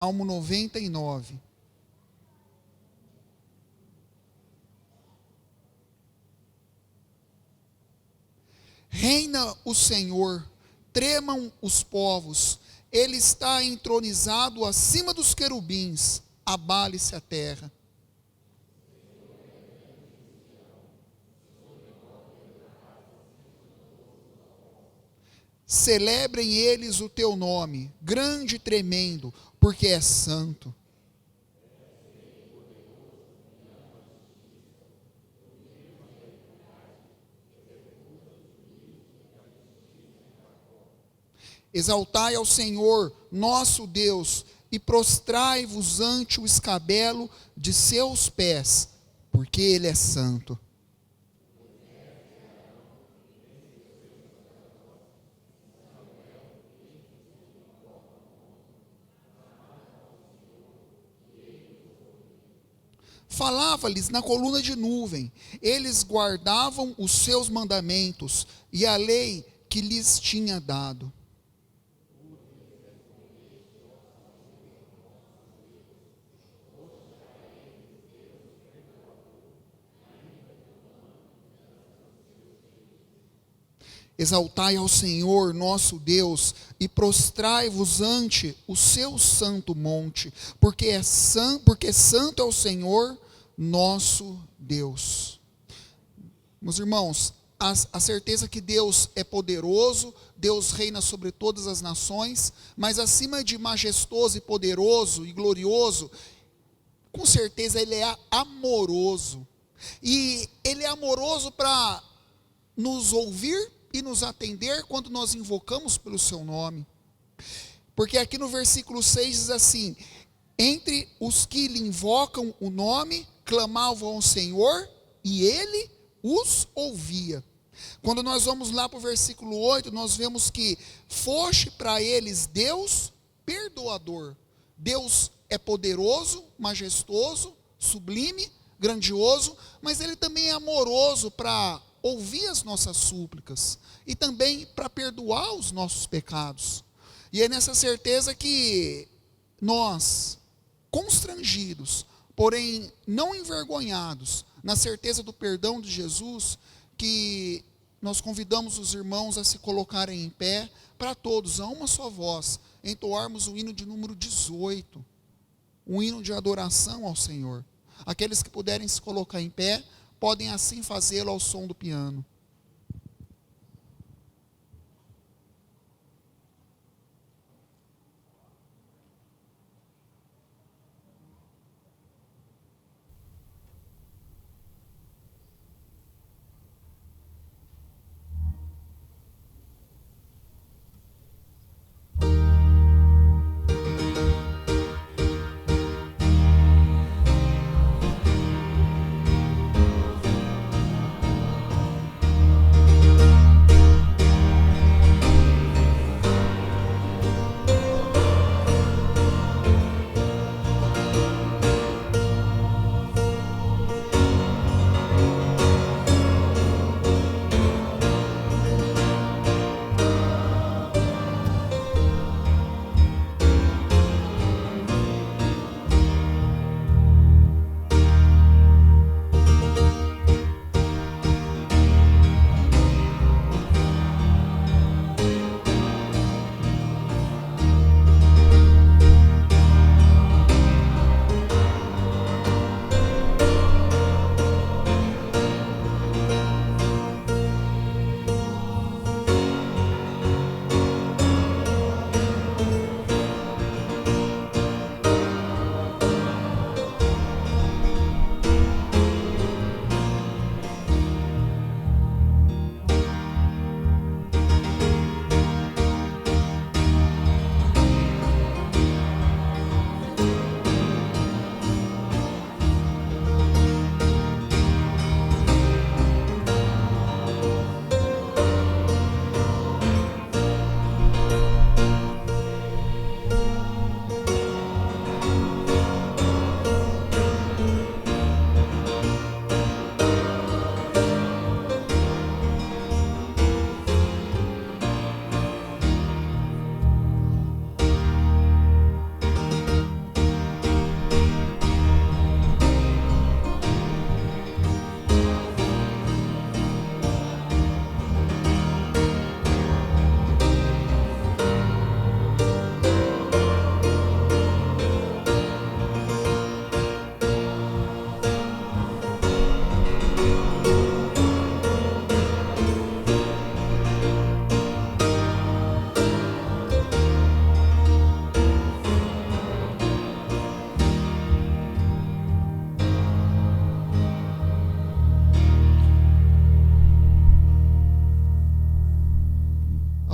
Salmo 99. Reina o Senhor, tremam os povos, Ele está entronizado acima dos querubins, abale-se a terra. Celebrem eles o teu nome, grande e tremendo, porque é santo. Exaltai ao Senhor, nosso Deus, e prostrai-vos ante o escabelo de seus pés, porque Ele é santo. Falava-lhes na coluna de nuvem, eles guardavam os seus mandamentos e a lei que lhes tinha dado. Exaltai ao Senhor nosso Deus e prostrai-vos ante o seu santo monte, porque santo é o Senhor nosso Deus. Meus irmãos, a certeza que Deus é poderoso, Deus reina sobre todas as nações, mas acima de majestoso e poderoso e glorioso, com certeza Ele é amoroso. E Ele é amoroso para nos ouvir e nos atender quando nós invocamos pelo seu nome. Porque aqui no versículo 6 diz assim: entre os que lhe invocam o nome, clamavam ao Senhor, e ele os ouvia. Quando nós vamos lá para o versículo 8, nós vemos que foste para eles Deus perdoador. Deus é poderoso, majestoso, sublime, grandioso, mas Ele também é amoroso para ouvir as nossas súplicas e também para perdoar os nossos pecados. E é nessa certeza que nós, constrangidos, porém não envergonhados, na certeza do perdão de Jesus, que nós convidamos os irmãos a se colocarem em pé, para todos, a uma só voz, entoarmos o hino de número 18, um hino de adoração ao Senhor. Aqueles que puderem se colocar em pé, podem assim fazê-lo ao som do piano.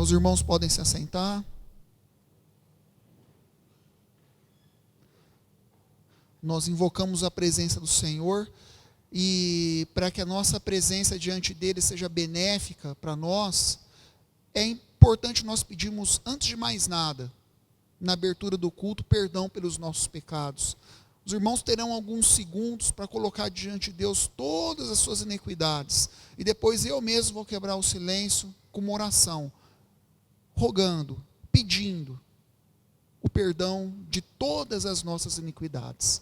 Os irmãos podem se assentar. Nós invocamos a presença do Senhor, e para que a nossa presença diante dele seja benéfica para nós, é importante nós pedirmos, antes de mais nada, na abertura do culto, perdão pelos nossos pecados. Os irmãos terão alguns segundos para colocar diante de Deus todas as suas iniquidades, e depois eu mesmo vou quebrar o silêncio com uma oração, rogando, pedindo o perdão de todas as nossas iniquidades.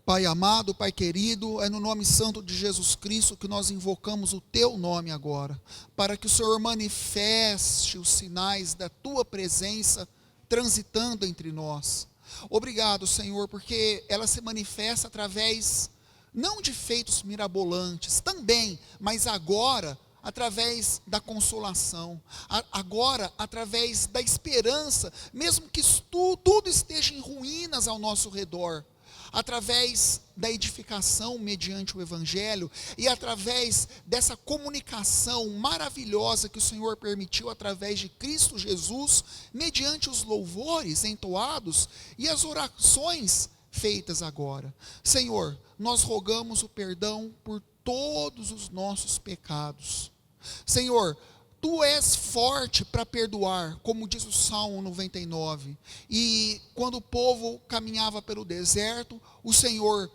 Pai amado, Pai querido, é no nome santo de Jesus Cristo que nós invocamos o Teu nome agora, para que o Senhor manifeste os sinais da Tua presença transitando entre nós. Obrigado, Senhor, porque ela se manifesta através, não de feitos mirabolantes, também, mas agora, através da consolação, agora, através da esperança, mesmo que tudo esteja em ruínas ao nosso redor, através da edificação mediante o Evangelho, e através dessa comunicação maravilhosa que o Senhor permitiu através de Cristo Jesus, mediante os louvores entoados e as orações feitas agora. Senhor, nós rogamos o perdão por todos os nossos pecados. Senhor, Tu és forte para perdoar, como diz o Salmo 99. E quando o povo caminhava pelo deserto, o Senhor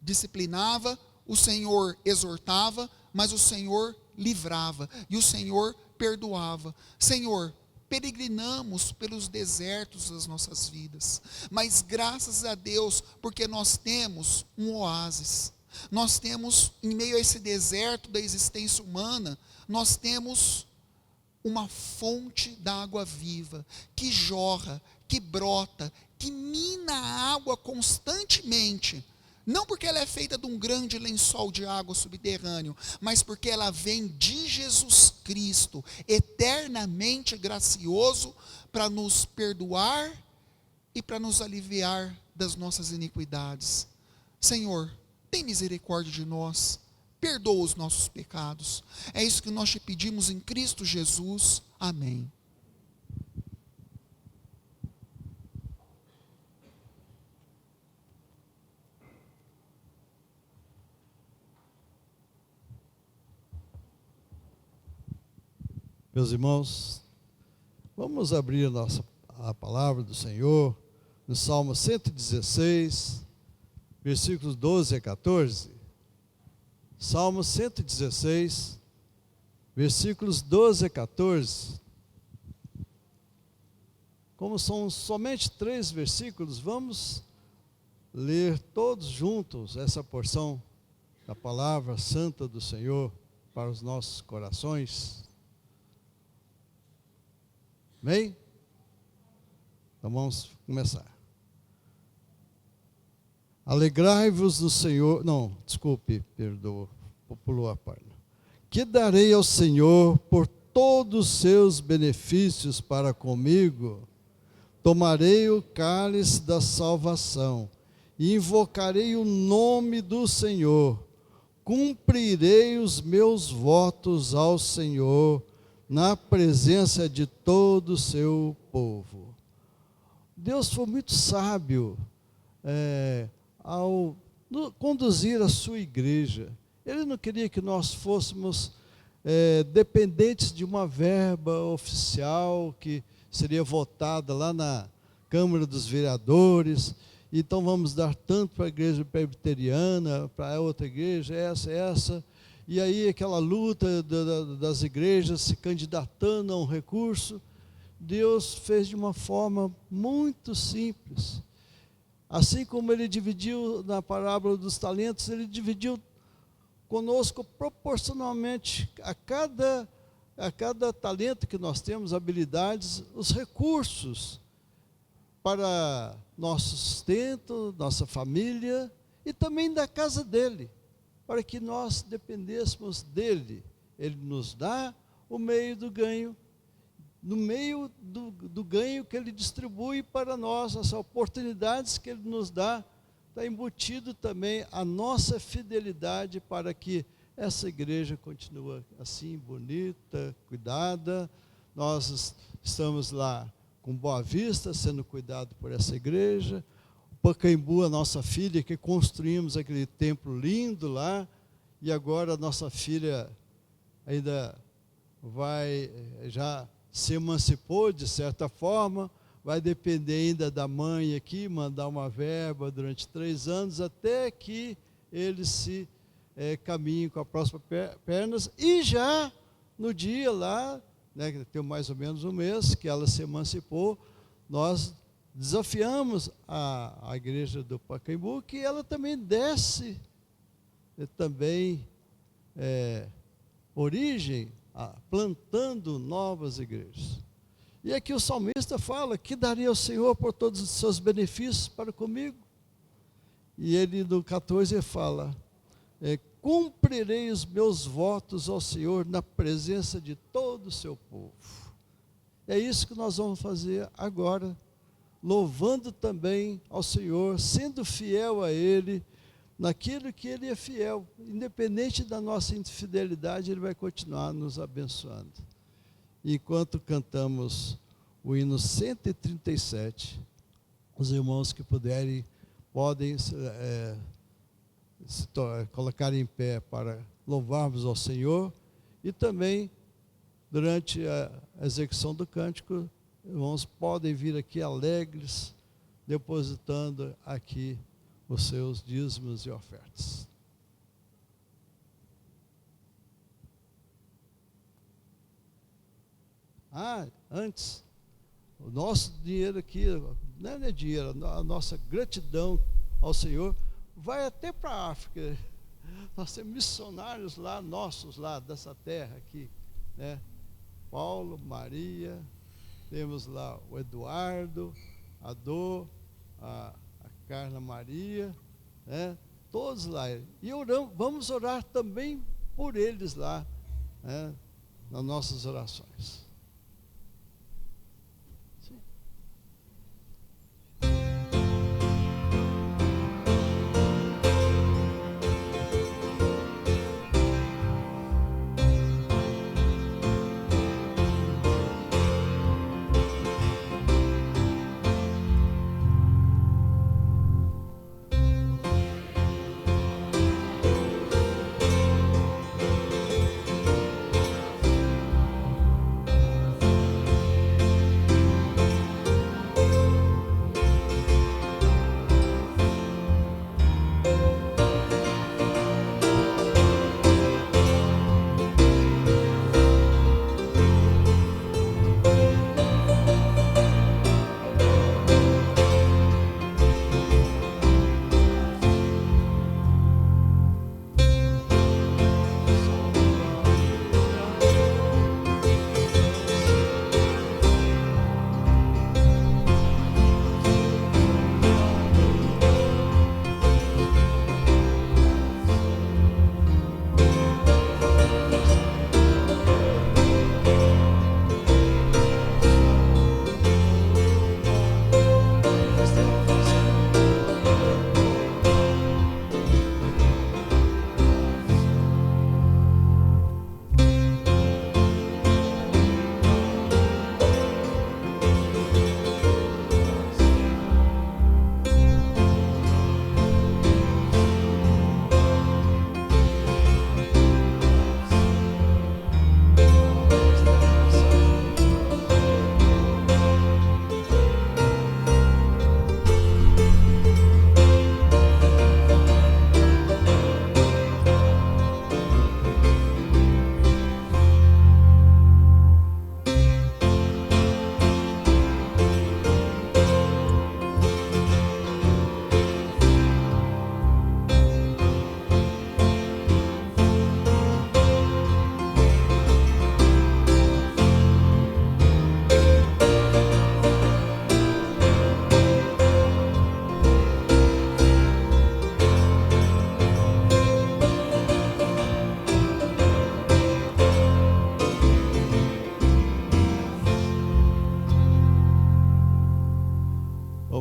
disciplinava, o Senhor exortava, mas o Senhor livrava, e o Senhor perdoava. Senhor, peregrinamos pelos desertos das nossas vidas, mas graças a Deus, porque nós temos um oásis. Nós temos, em meio a esse deserto da existência humana, nós temos uma fonte d'água viva, que jorra, que brota, que mina a água constantemente, não porque ela é feita de um grande lençol de água subterrâneo, mas porque ela vem de Jesus Cristo, eternamente gracioso, para nos perdoar e para nos aliviar das nossas iniquidades. Senhor, tem misericórdia de nós, perdoa os nossos pecados. É isso que nós te pedimos em Cristo Jesus. Amém. Meus irmãos, vamos abrir a palavra do Senhor no Salmo 116, versículos 12 a 14. Salmo 116, versículos 12 a 14. Como são somente 3 versículos, vamos ler todos juntos essa porção da palavra santa do Senhor para os nossos corações. Amém? Então vamos começar. Alegrai-vos no Senhor, perdoa, pulou a página. Que darei ao Senhor por todos os seus benefícios para comigo? Tomarei o cálice da salvação e invocarei o nome do Senhor. Cumprirei os meus votos ao Senhor na presença de todo o seu povo. Deus foi muito sábio ao conduzir a sua igreja. Ele não queria que nós fôssemos dependentes de uma verba oficial que seria votada lá na Câmara dos Vereadores. Então vamos dar tanto para a igreja presbiteriana, para a outra igreja, essa. E aí aquela luta das igrejas se candidatando a um recurso. Deus fez de uma forma muito simples. Assim como Ele dividiu na parábola dos talentos, Ele dividiu conosco proporcionalmente a cada talento que nós temos, habilidades, os recursos para nosso sustento, nossa família e também da casa dele. para que nós dependêssemos dele. Ele nos dá o meio do ganho, no meio do ganho que ele distribui para nós, as oportunidades que ele nos dá, está embutido também a nossa fidelidade para que essa igreja continue assim, bonita, cuidada. Nós estamos lá com Boa Vista, sendo cuidado por essa igreja. O Pacaembu, a nossa filha, que construímos aquele templo lindo lá, e agora a nossa filha ainda já se emancipou de certa forma, vai depender ainda da mãe aqui, mandar uma verba durante 3 anos, até que eles se caminhem com as próximas pernas, e já no dia lá, né, tem mais ou menos um mês que ela se emancipou, nós desafiamos a igreja do Pacaembu, que ela também desse também origem, plantando novas igrejas. E aqui o salmista fala, que daria ao Senhor por todos os seus benefícios para comigo? E ele no 14 fala, cumprirei os meus votos ao Senhor na presença de todo o seu povo. É isso que nós vamos fazer agora, louvando também ao Senhor, sendo fiel a Ele, naquilo que Ele é fiel, independente da nossa infidelidade, Ele vai continuar nos abençoando. Enquanto cantamos o hino 137, os irmãos que puderem, podem colocar em pé para louvarmos ao Senhor, e também, durante a execução do cântico, irmãos podem vir aqui alegres, depositando aqui os seus dízimos e ofertas. Antes, o nosso dinheiro aqui, não é dinheiro, a nossa gratidão ao Senhor vai até para a África. Nós temos missionários lá, nossos lá, dessa terra aqui, né? Paulo, Maria, temos lá o Eduardo, a Dô, a Carla Maria, né? Todos lá. E vamos orar também por eles lá, né? Nas nossas orações.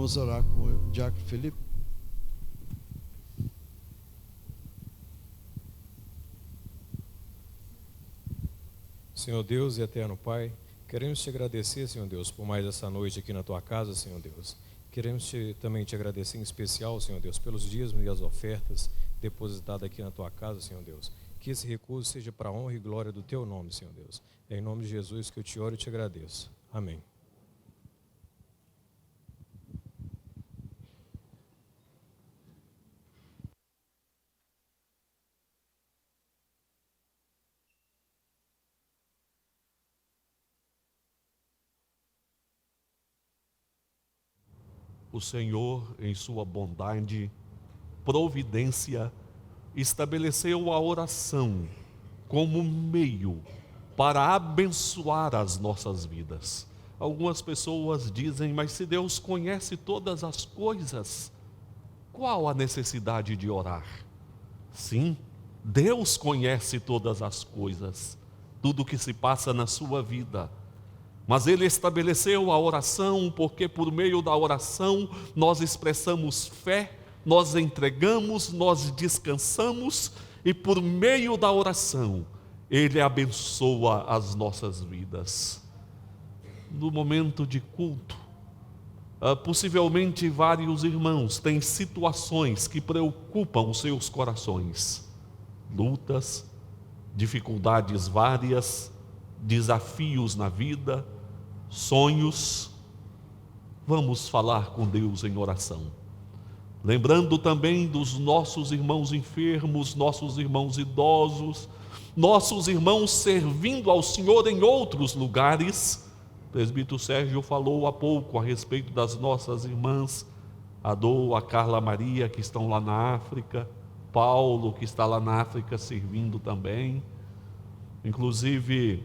Vamos orar com o diácono Felipe. Senhor Deus e eterno Pai, queremos te agradecer, Senhor Deus, por mais essa noite aqui na tua casa, Senhor Deus. Queremos também te agradecer em especial, Senhor Deus, pelos dízimos e as ofertas depositadas aqui na tua casa, Senhor Deus. Que esse recurso seja para a honra e glória do teu nome, Senhor Deus. É em nome de Jesus que eu te oro e te agradeço. Amém. O Senhor, em sua bondade, providência, estabeleceu a oração como meio para abençoar as nossas vidas. Algumas pessoas dizem, mas se Deus conhece todas as coisas, qual a necessidade de orar? Sim, Deus conhece todas as coisas, tudo o que se passa na sua vida. Mas Ele estabeleceu a oração, porque por meio da oração nós expressamos fé, nós entregamos, nós descansamos, e por meio da oração Ele abençoa as nossas vidas. No momento de culto, possivelmente vários irmãos têm situações que preocupam os seus corações, lutas, dificuldades várias, desafios na vida, sonhos. Vamos falar com Deus em oração, lembrando também dos nossos irmãos enfermos, nossos irmãos idosos, nossos irmãos servindo ao Senhor em outros lugares. O presbítero Sérgio falou há pouco a respeito das nossas irmãs, a Dô, a Carla Maria, que estão lá na África, Paulo, que está lá na África servindo também. Inclusive,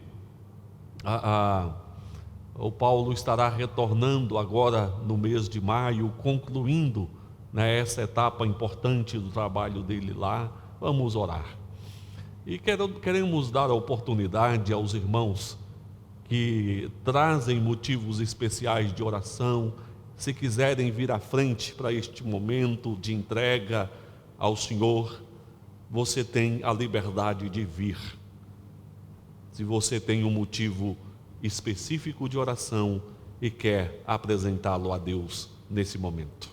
o Paulo estará retornando agora no mês de maio, concluindo, né, essa etapa importante do trabalho dele lá. Vamos orar. E queremos dar a oportunidade aos irmãos que trazem motivos especiais de oração, se quiserem vir à frente para este momento de entrega ao Senhor, você tem a liberdade de vir. Se você tem um motivo específico de oração e quer apresentá-lo a Deus nesse momento.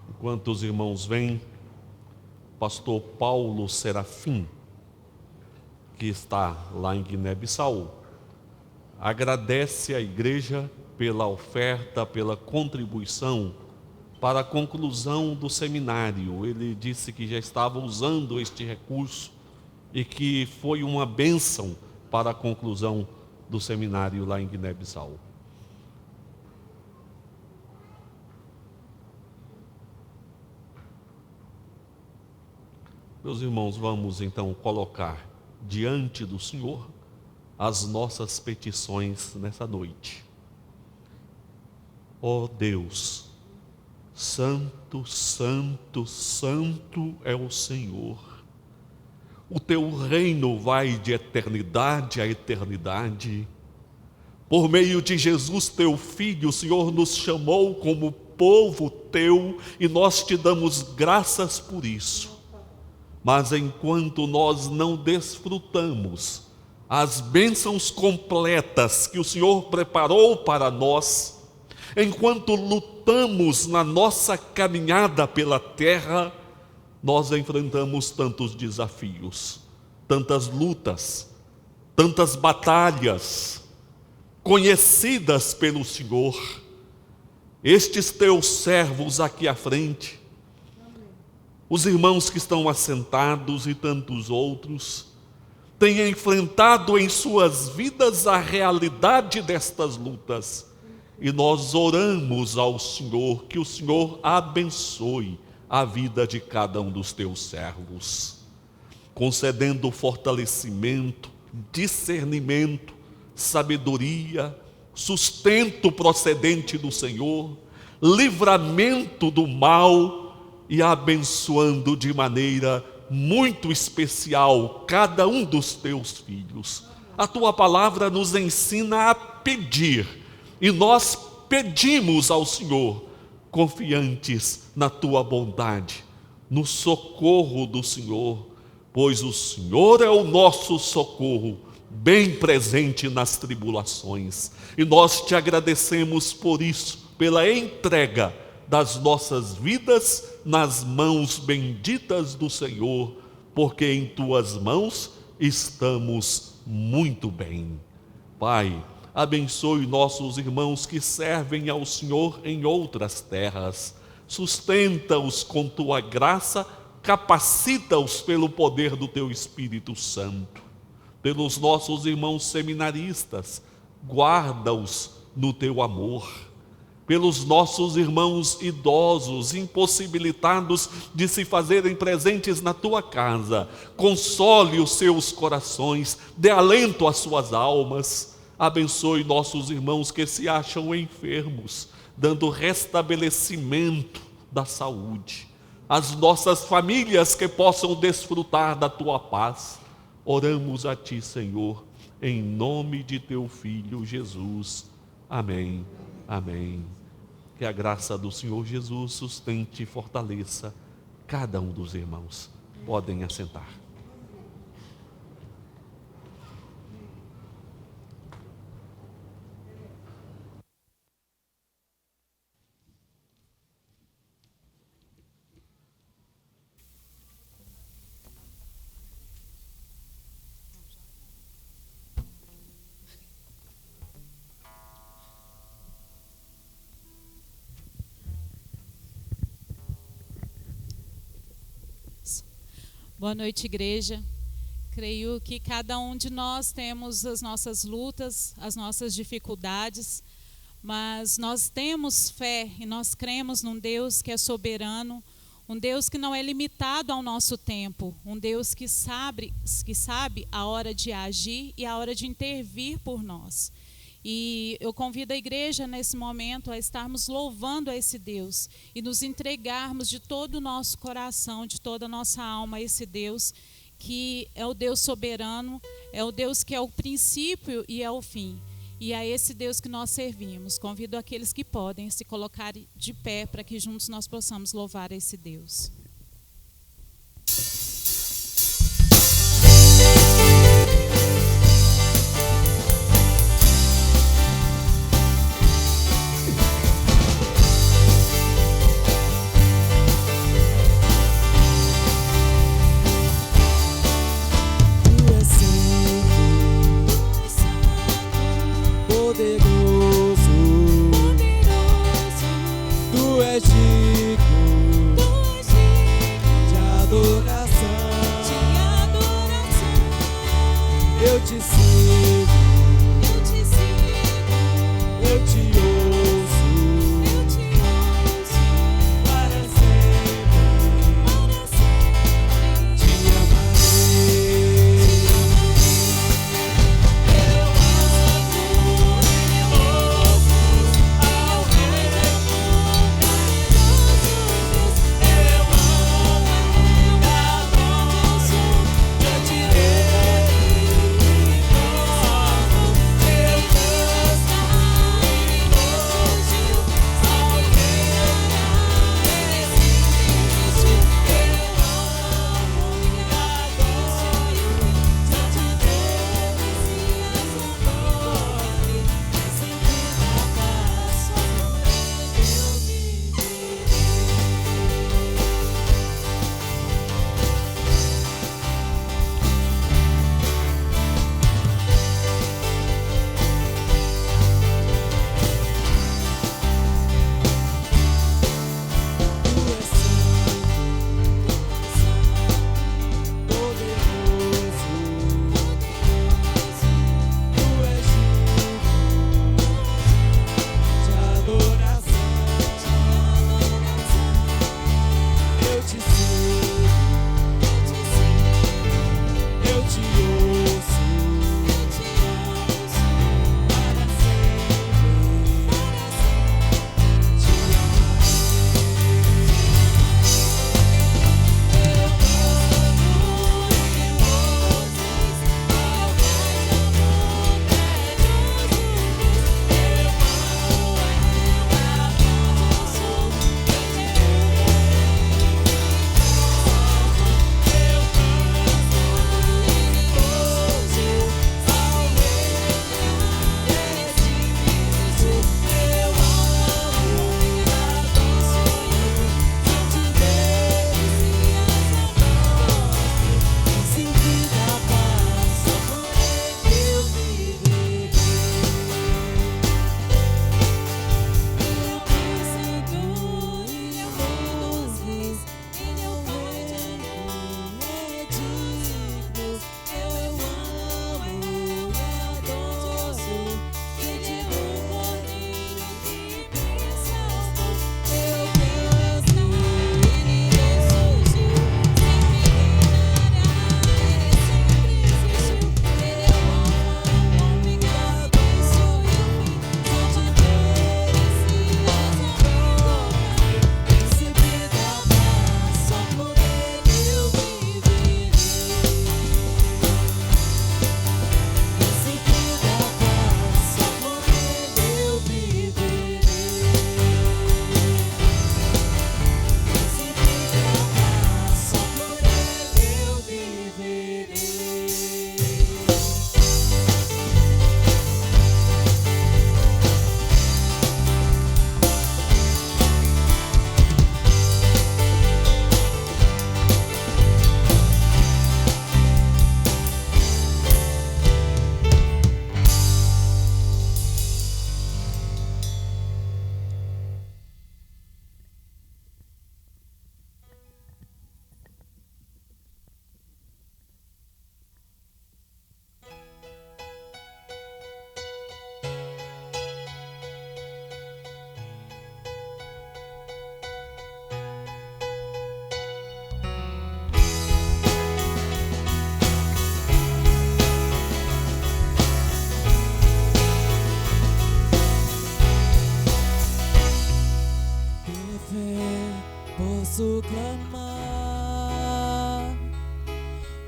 Enquanto os irmãos vêm, pastor Paulo Serafim, que está lá em Guiné-Bissau, agradece à igreja pela oferta, pela contribuição para a conclusão do seminário. Ele disse que já estava usando este recurso e que foi uma bênção para a conclusão do seminário lá em Guiné-Bissau. Meus irmãos, vamos então colocar diante do Senhor as nossas petições nessa noite. Ó Deus, santo, santo, santo é o Senhor. O teu reino vai de eternidade a eternidade. Por meio de Jesus, teu Filho, o Senhor nos chamou como povo teu e nós te damos graças por isso. Mas enquanto nós não desfrutamos as bênçãos completas que o Senhor preparou para nós, enquanto lutamos na nossa caminhada pela terra, nós enfrentamos tantos desafios, tantas lutas, tantas batalhas, conhecidas pelo Senhor. Estes teus servos aqui à frente, os irmãos que estão assentados e tantos outros, têm enfrentado em suas vidas a realidade destas lutas. E nós oramos ao Senhor, que o Senhor abençoe a vida de cada um dos teus servos, concedendo fortalecimento, discernimento, sabedoria, sustento procedente do Senhor, livramento do mal, e abençoando de maneira muito especial cada um dos teus filhos. A tua palavra nos ensina a pedir, e nós pedimos ao Senhor, confiantes na tua bondade, no socorro do Senhor, pois o Senhor é o nosso socorro, bem presente nas tribulações. E nós te agradecemos por isso, pela entrega das nossas vidas nas mãos benditas do Senhor, porque em tuas mãos estamos muito bem. Pai, abençoe nossos irmãos que servem ao Senhor em outras terras, sustenta-os com tua graça, capacita-os pelo poder do teu Espírito Santo. Pelos nossos irmãos seminaristas, guarda-os no teu amor. Pelos nossos irmãos idosos, impossibilitados de se fazerem presentes na tua casa, console os seus corações, dê alento às suas almas. Abençoe nossos irmãos que se acham enfermos, dando restabelecimento da saúde. As nossas famílias que possam desfrutar da tua paz. Oramos a ti, Senhor, em nome de teu Filho Jesus. Amém. Amém. Que a graça do Senhor Jesus sustente e fortaleça cada um dos irmãos. Podem assentar. Boa noite, igreja. Creio que cada um de nós temos as nossas lutas, as nossas dificuldades, mas nós temos fé e nós cremos num Deus que é soberano, um Deus que não é limitado ao nosso tempo, um Deus que sabe a hora de agir e a hora de intervir por nós. E eu convido a igreja nesse momento a estarmos louvando a esse Deus e nos entregarmos de todo o nosso coração, de toda a nossa alma a esse Deus que é o Deus soberano, é o Deus que é o princípio e é o fim. E é esse Deus que nós servimos. Convido aqueles que podem se colocar de pé para que juntos nós possamos louvar a esse Deus.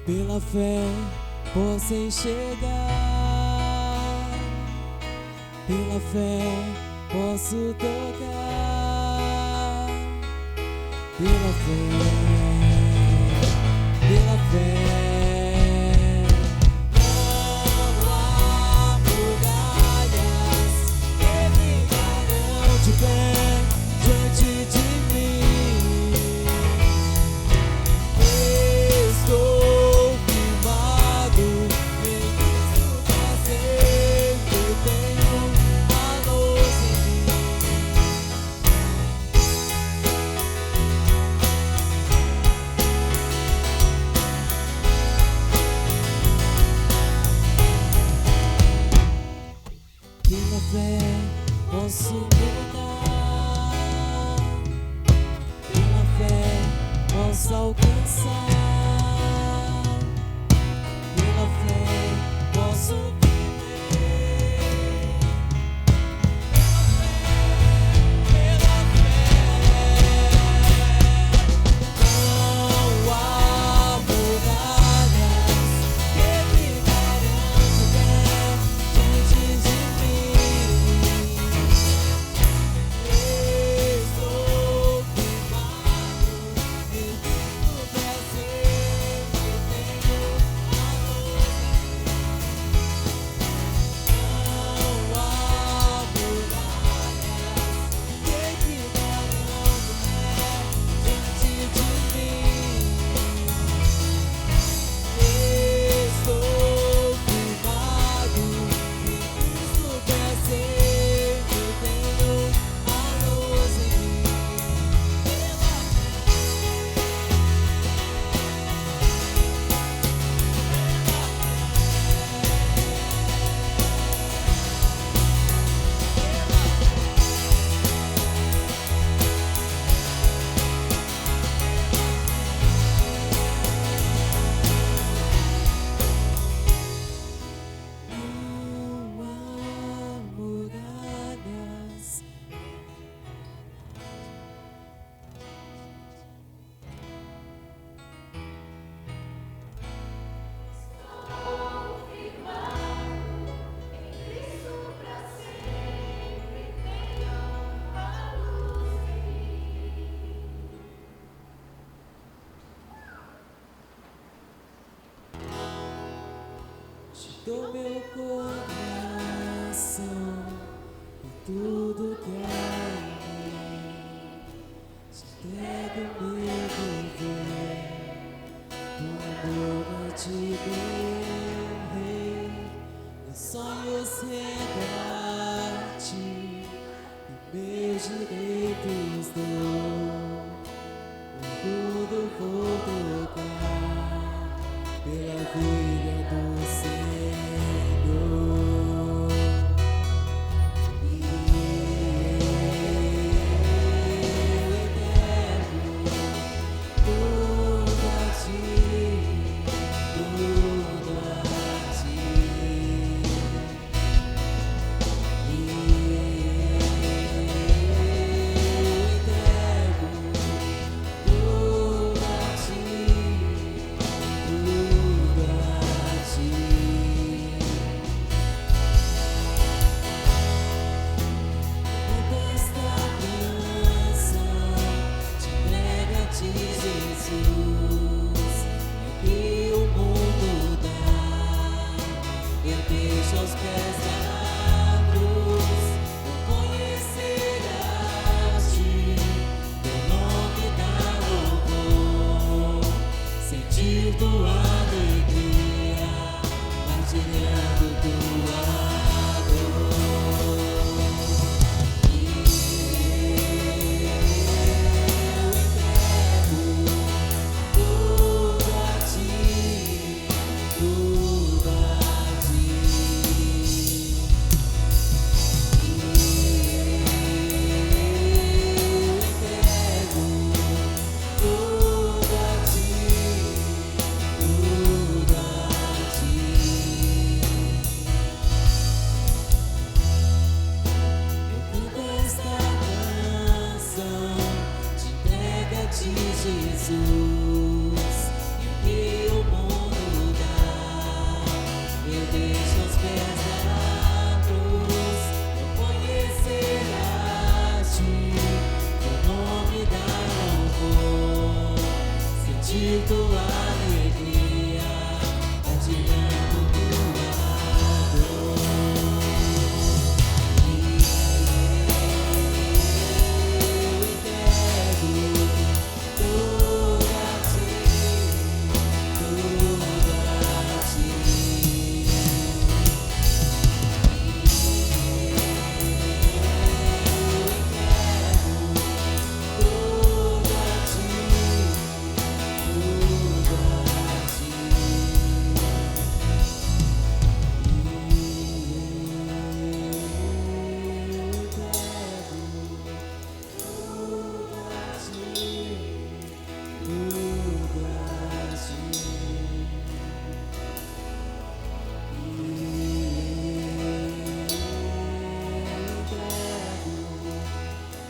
pela fé possa enxergar, pela fé posso tocar, pela fé, pela fé. Não há muralhas que ficarão de pé diante de mim. Estou firmado em Cristo pra sempre, tenho a luz em mim. Pela fé posso mudar, pela fé posso alcançar, pela fé posso viver, pela fé. Não há muralhas que ficarão de pé diante de mim. Estou firmado em Cristo pra sempre, tenho a luz em mim. Não há muralhas que ficarão de pé diante de mim. Estou firmado em Cristo pra sempre, tenho a luz em mim. Não há muralhas. Te dou meu coração e tudo que há em mim. Te entrego meu viver, por amor a ti, meu rei. Meus sonhos rendo a ti e meus direitos dou. Tudo vou tocar pela vida do Senhor. E eu entrego tudo a ti, tudo a ti. E eu entrego tudo a ti, tudo a ti. de tua alegria, partilhando tua dor. Eu entrego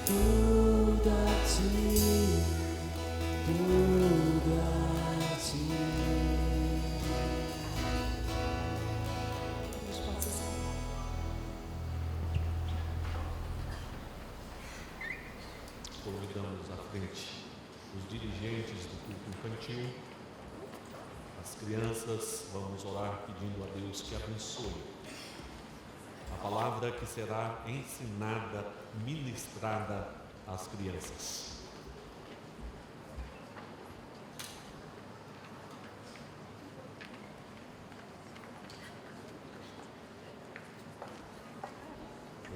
tudo a ti, tudo a ti. Convidamos à frente os dirigentes do culto infantil, as crianças. Vamos orar pedindo a Deus que abençoe a palavra que será ensinada, ministrada às crianças.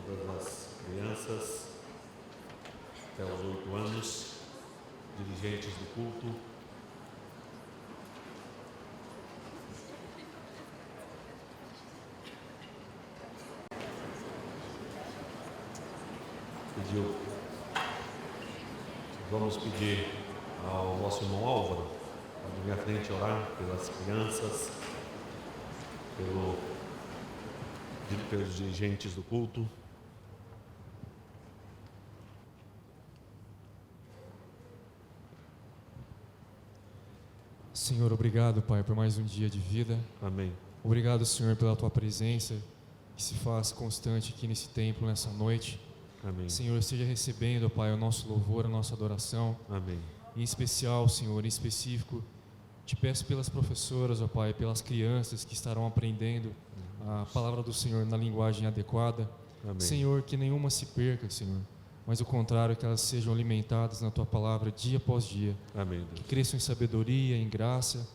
Todas as crianças até os 8 anos, dirigentes do culto, vamos pedir ao nosso irmão Álvaro para vir à frente orar pelas crianças, pelos dirigentes do culto. Senhor, obrigado, Pai, por mais um dia de vida. Amém. Obrigado, Senhor, pela Tua presença que se faz constante aqui nesse templo, nessa noite. Amém. Senhor, esteja recebendo, Pai, o nosso louvor, a nossa adoração. Amém. Em especial, Senhor, em específico, te peço pelas professoras, ó Pai, pelas crianças que estarão aprendendo a palavra do Senhor na linguagem adequada. Amém. Senhor, que nenhuma se perca, Senhor, mas o contrário, que elas sejam alimentadas na Tua palavra dia após dia. Amém, Que Deus. cresçam em sabedoria, em graça,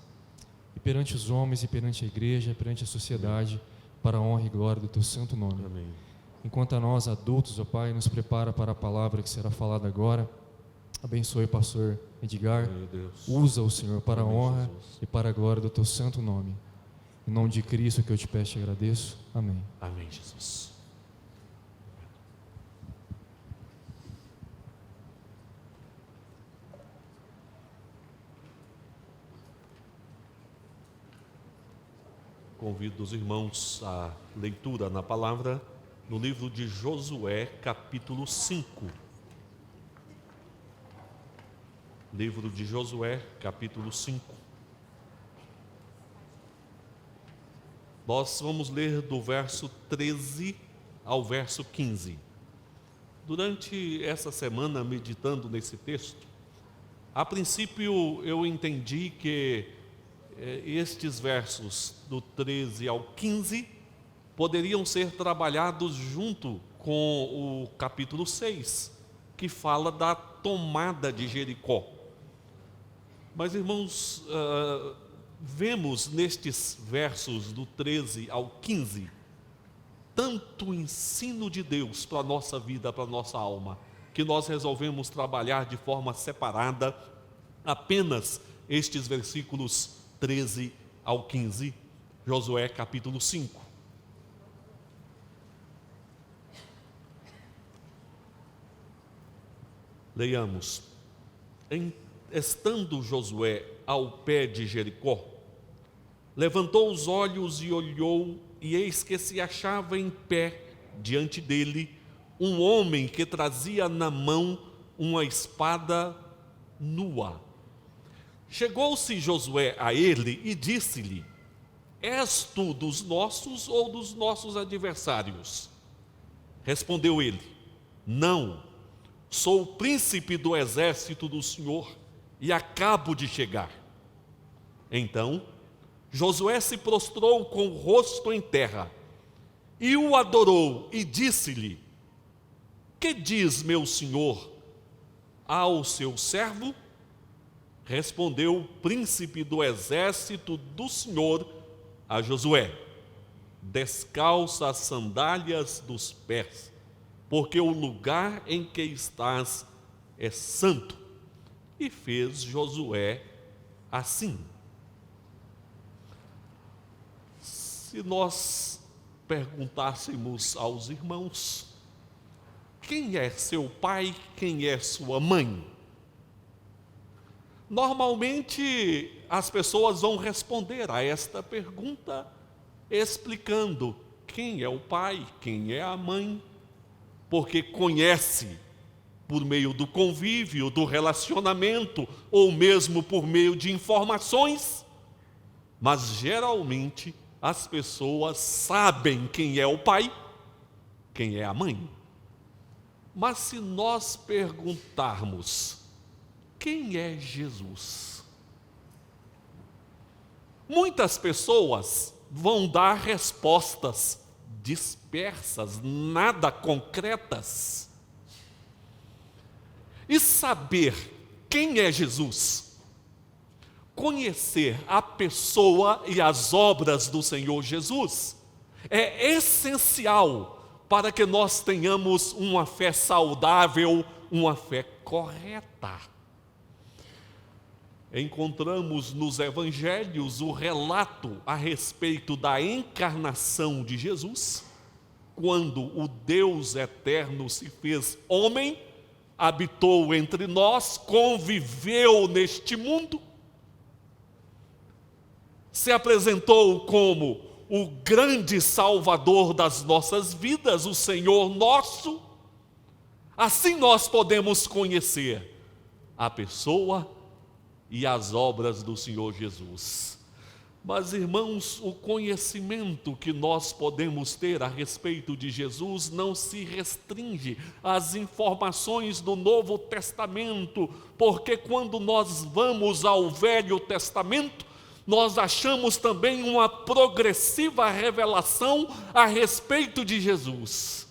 e perante os homens, e perante a igreja, perante a sociedade, para a honra e glória do Teu santo nome. Amém. Enquanto a nós, adultos, ó Pai, nos prepara para a palavra que será falada agora, abençoe o pastor Edgar, Amém, Deus. usa o Senhor para a Amém, honra Jesus. e para a glória do Teu santo nome. Em nome de Cristo que eu te peço e agradeço. Amém. Amém, Jesus. Convido os irmãos à leitura na palavra no livro de Josué, capítulo 5. Livro de Josué, capítulo 5. Nós vamos ler do verso 13 ao verso 15. Durante essa semana, meditando nesse texto, a princípio eu entendi que estes versos do 13 ao 15 poderiam ser trabalhados junto com o capítulo 6, que fala da tomada de Jericó. Mas, irmãos, vemos nestes versos do 13 ao 15 tanto ensino de Deus para a nossa vida, para a nossa alma, que nós resolvemos trabalhar de forma separada apenas estes versículos 13 ao 15, Josué capítulo 5. Leiamos. Estando Josué ao pé de Jericó, levantou os olhos e olhou, e eis que se achava em pé diante dele um homem que trazia na mão uma espada nua. Chegou-se Josué a ele e disse-lhe: És tu dos nossos ou dos nossos adversários? Respondeu ele: Não, sou o príncipe do exército do Senhor e acabo de chegar. Então, Josué se prostrou com o rosto em terra e o adorou e disse-lhe: que diz meu senhor ao seu servo? Respondeu o príncipe do exército do Senhor a Josué: descalça as sandálias dos pés, porque o lugar em que estás é santo. E fez Josué assim. Se nós perguntássemos aos irmãos: quem é seu pai, quem é sua mãe? Normalmente as pessoas vão responder a esta pergunta explicando quem é o pai, quem é a mãe, porque conhece por meio do convívio, do relacionamento, ou mesmo por meio de informações. Mas geralmente as pessoas sabem quem é o pai, quem é a mãe. Mas se nós perguntarmos: quem é Jesus? Muitas pessoas vão dar respostas dispersas, nada concretas. E saber quem é Jesus, conhecer a pessoa e as obras do Senhor Jesus, é essencial para que nós tenhamos uma fé saudável, uma fé correta. Encontramos nos evangelhos o relato a respeito da encarnação de Jesus, quando o Deus eterno se fez homem, habitou entre nós, conviveu neste mundo, se apresentou como o grande Salvador das nossas vidas, o Senhor nosso. Assim nós podemos conhecer a pessoa e as obras do Senhor Jesus. Mas, irmãos, o conhecimento que nós podemos ter a respeito de Jesus não se restringe às informações do Novo Testamento, porque quando nós vamos ao Velho Testamento, nós achamos também uma progressiva revelação a respeito de Jesus.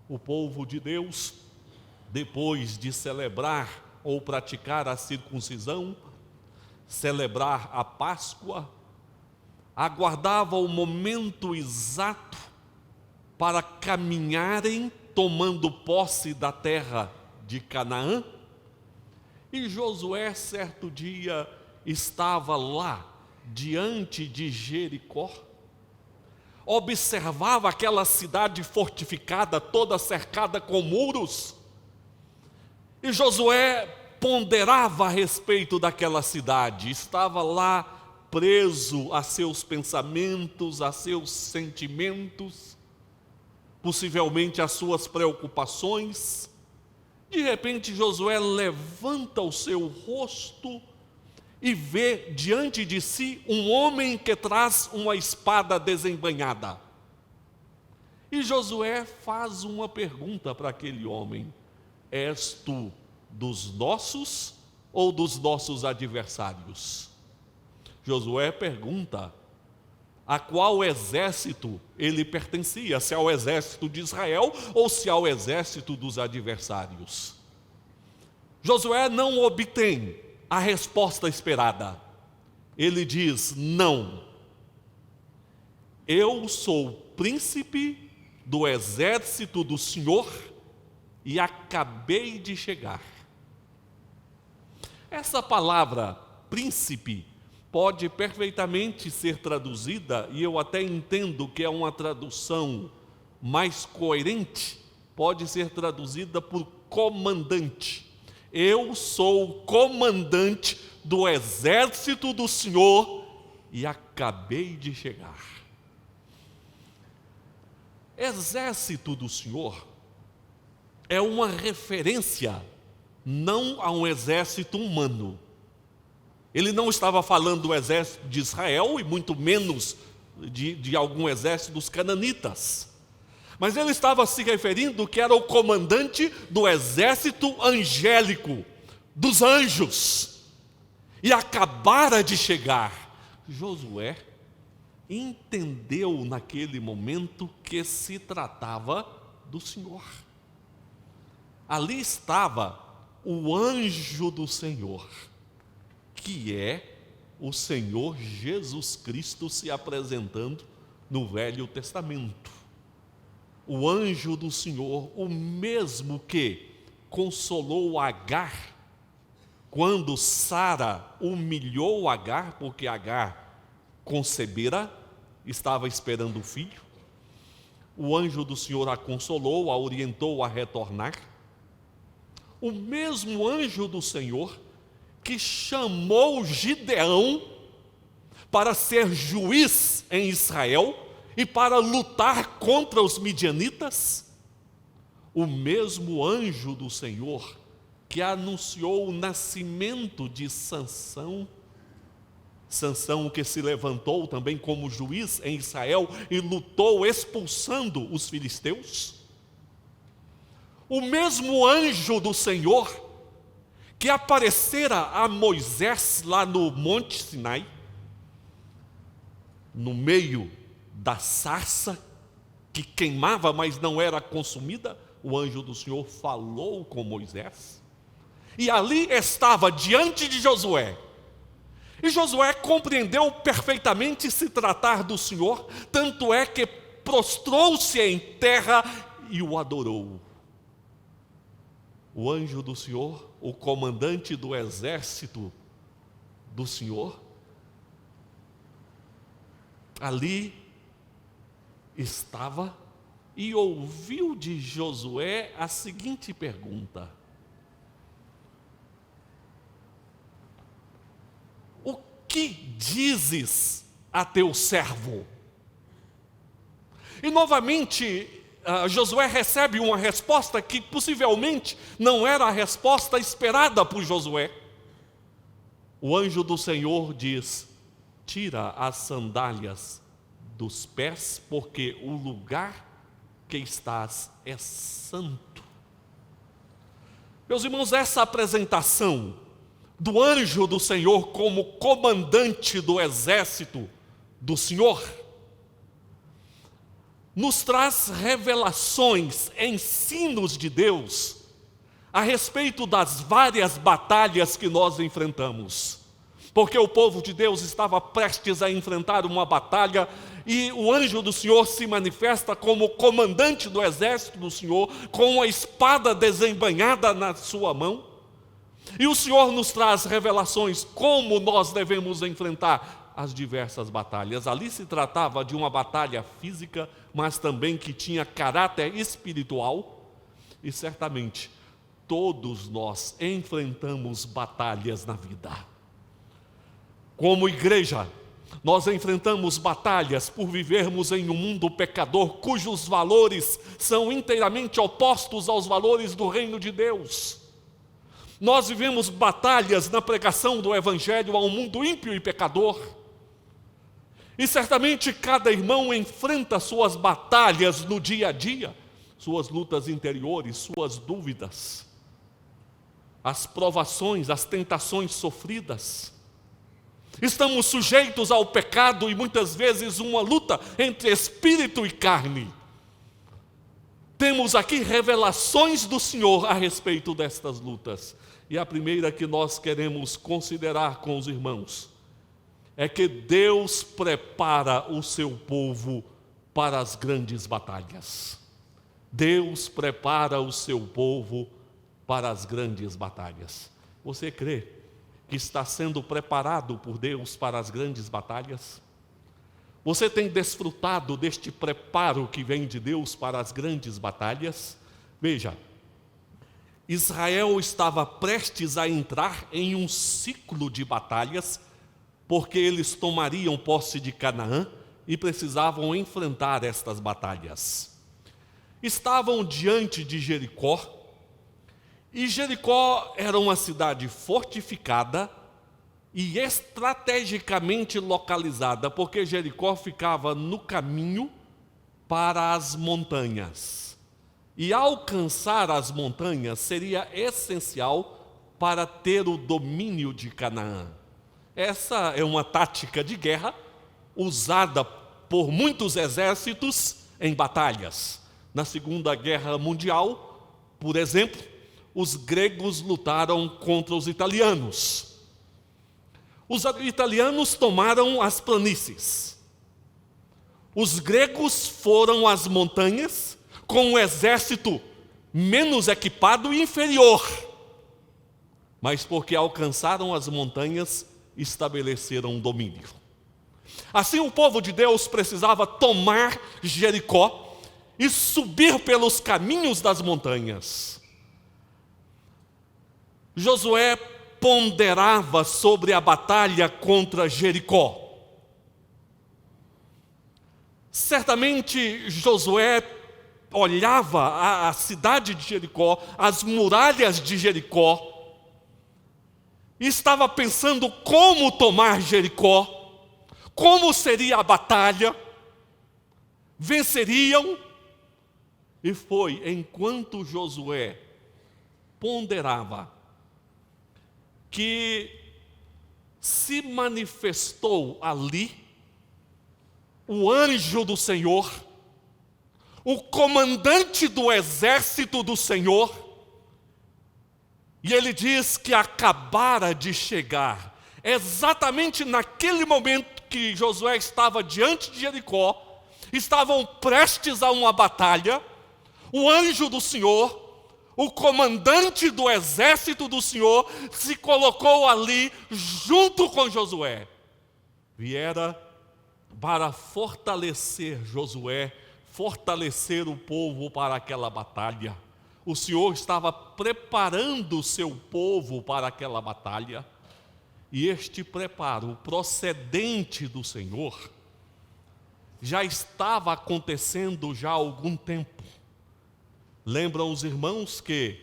O povo de Deus, depois de celebrar ou praticar a circuncisão, celebrar a Páscoa, aguardava o momento exato para caminharem tomando posse da terra de Canaã. E Josué, certo dia, estava lá, diante de Jericó, observava aquela cidade fortificada, toda cercada com muros, e Josué ponderava a respeito daquela cidade, estava lá preso a seus pensamentos, a seus sentimentos, possivelmente às suas preocupações. De repente Josué levanta o seu rosto e vê diante de si um homem que traz uma espada desembainhada. E Josué faz uma pergunta para aquele homem: és tu dos nossos ou dos nossos adversários? Josué pergunta a qual exército ele pertencia, se ao exército de Israel ou se ao exército dos adversários. Josué não obtém a resposta esperada. Ele diz: não, eu sou príncipe do exército do Senhor e acabei de chegar. Essa palavra príncipe pode perfeitamente ser traduzida, e eu até entendo que é uma tradução mais coerente, pode ser traduzida por comandante. Eu sou o comandante do exército do Senhor e acabei de chegar. Exército do Senhor é uma referência não a um exército humano. Ele não estava falando do exército de Israel e muito menos de algum exército dos cananitas. Mas ele estava se referindo que era o comandante do exército angélico, dos anjos. e acabara de chegar. Josué entendeu naquele momento que se tratava do Senhor. Ali estava o anjo do Senhor, que é o Senhor Jesus Cristo se apresentando no Velho Testamento. O anjo do Senhor, o mesmo que consolou Agar, quando Sara humilhou Agar, porque Agar concebera, estava esperando o filho. O anjo do Senhor a consolou, a orientou a retornar. O mesmo anjo do Senhor que chamou Gideão para ser juiz em Israel e para lutar contra os midianitas. O mesmo anjo do Senhor que anunciou o nascimento de Sansão, Sansão que se levantou também como juiz em Israel e lutou expulsando os filisteus. O mesmo anjo do Senhor que aparecera a Moisés lá no Monte Sinai, no meio da sarça que queimava, mas não era consumida, o anjo do Senhor falou com Moisés. E ali estava diante de Josué. E Josué compreendeu perfeitamente se tratar do Senhor, tanto é que prostrou-se em terra e o adorou. O anjo do Senhor, o comandante do exército do Senhor, ali estava e ouviu de Josué a seguinte pergunta: o que dizes a teu servo? E novamente Josué recebe uma resposta que possivelmente não era a resposta esperada por Josué. O anjo do Senhor diz: tira as sandálias dos pés, porque o lugar que estás é santo. Meus irmãos, essa apresentação do anjo do Senhor como comandante do exército do Senhor nos traz revelações, ensinos de Deus a respeito das várias batalhas que nós enfrentamos. Porque o povo de Deus estava prestes a enfrentar uma batalha e o anjo do Senhor se manifesta como comandante do exército do Senhor, com a espada desembainhada na sua mão. E o Senhor nos traz revelações como nós devemos enfrentar as diversas batalhas. Ali se tratava de uma batalha física, mas também que tinha caráter espiritual. E certamente todos nós enfrentamos batalhas na vida. Como igreja, nós enfrentamos batalhas por vivermos em um mundo pecador, cujos valores são inteiramente opostos aos valores do reino de Deus. Nós vivemos batalhas na pregação do Evangelho a um mundo ímpio e pecador. E certamente cada irmão enfrenta suas batalhas no dia a dia, suas lutas interiores, suas dúvidas, as provações, as tentações sofridas. Estamos sujeitos ao pecado e muitas vezes uma luta entre espírito e carne. Temos aqui revelações do Senhor a respeito destas lutas. E a primeira que nós queremos considerar com os irmãos é que Deus prepara o seu povo para as grandes batalhas. Deus prepara o seu povo para as grandes batalhas. Você crê que está sendo preparado por Deus para as grandes batalhas? Você tem desfrutado deste preparo que vem de Deus para as grandes batalhas? Veja, Israel estava prestes a entrar em um ciclo de batalhas, porque eles tomariam posse de Canaã e precisavam enfrentar estas batalhas. Estavam diante de Jericó, e Jericó era uma cidade fortificada e estrategicamente localizada, porque Jericó ficava no caminho para as montanhas. E alcançar as montanhas seria essencial para ter o domínio de Canaã. Essa é uma tática de guerra usada por muitos exércitos em batalhas. Na Segunda Guerra Mundial, por exemplo, os gregos lutaram contra os italianos. Os italianos tomaram as planícies. Os gregos foram às montanhas com um exército menos equipado e inferior. Mas porque alcançaram as montanhas, estabeleceram um domínio. Assim o povo de Deus precisava tomar Jericó e subir pelos caminhos das montanhas. Josué ponderava sobre a batalha contra Jericó. Certamente Josué olhava a cidade de Jericó, as muralhas de Jericó, e estava pensando como tomar Jericó, como seria a batalha, venceriam. E foi enquanto Josué ponderava que se manifestou ali o anjo do Senhor, o comandante do exército do Senhor, e ele diz que acabara de chegar, exatamente naquele momento que Josué estava diante de Jericó, estavam prestes a uma batalha, o anjo do Senhor, o comandante do exército do Senhor, se colocou ali junto com Josué. Viera para fortalecer Josué, fortalecer o povo para aquela batalha. O Senhor estava preparando o seu povo para aquela batalha. E este preparo procedente do Senhor já estava acontecendo já há algum tempo. Lembram os irmãos que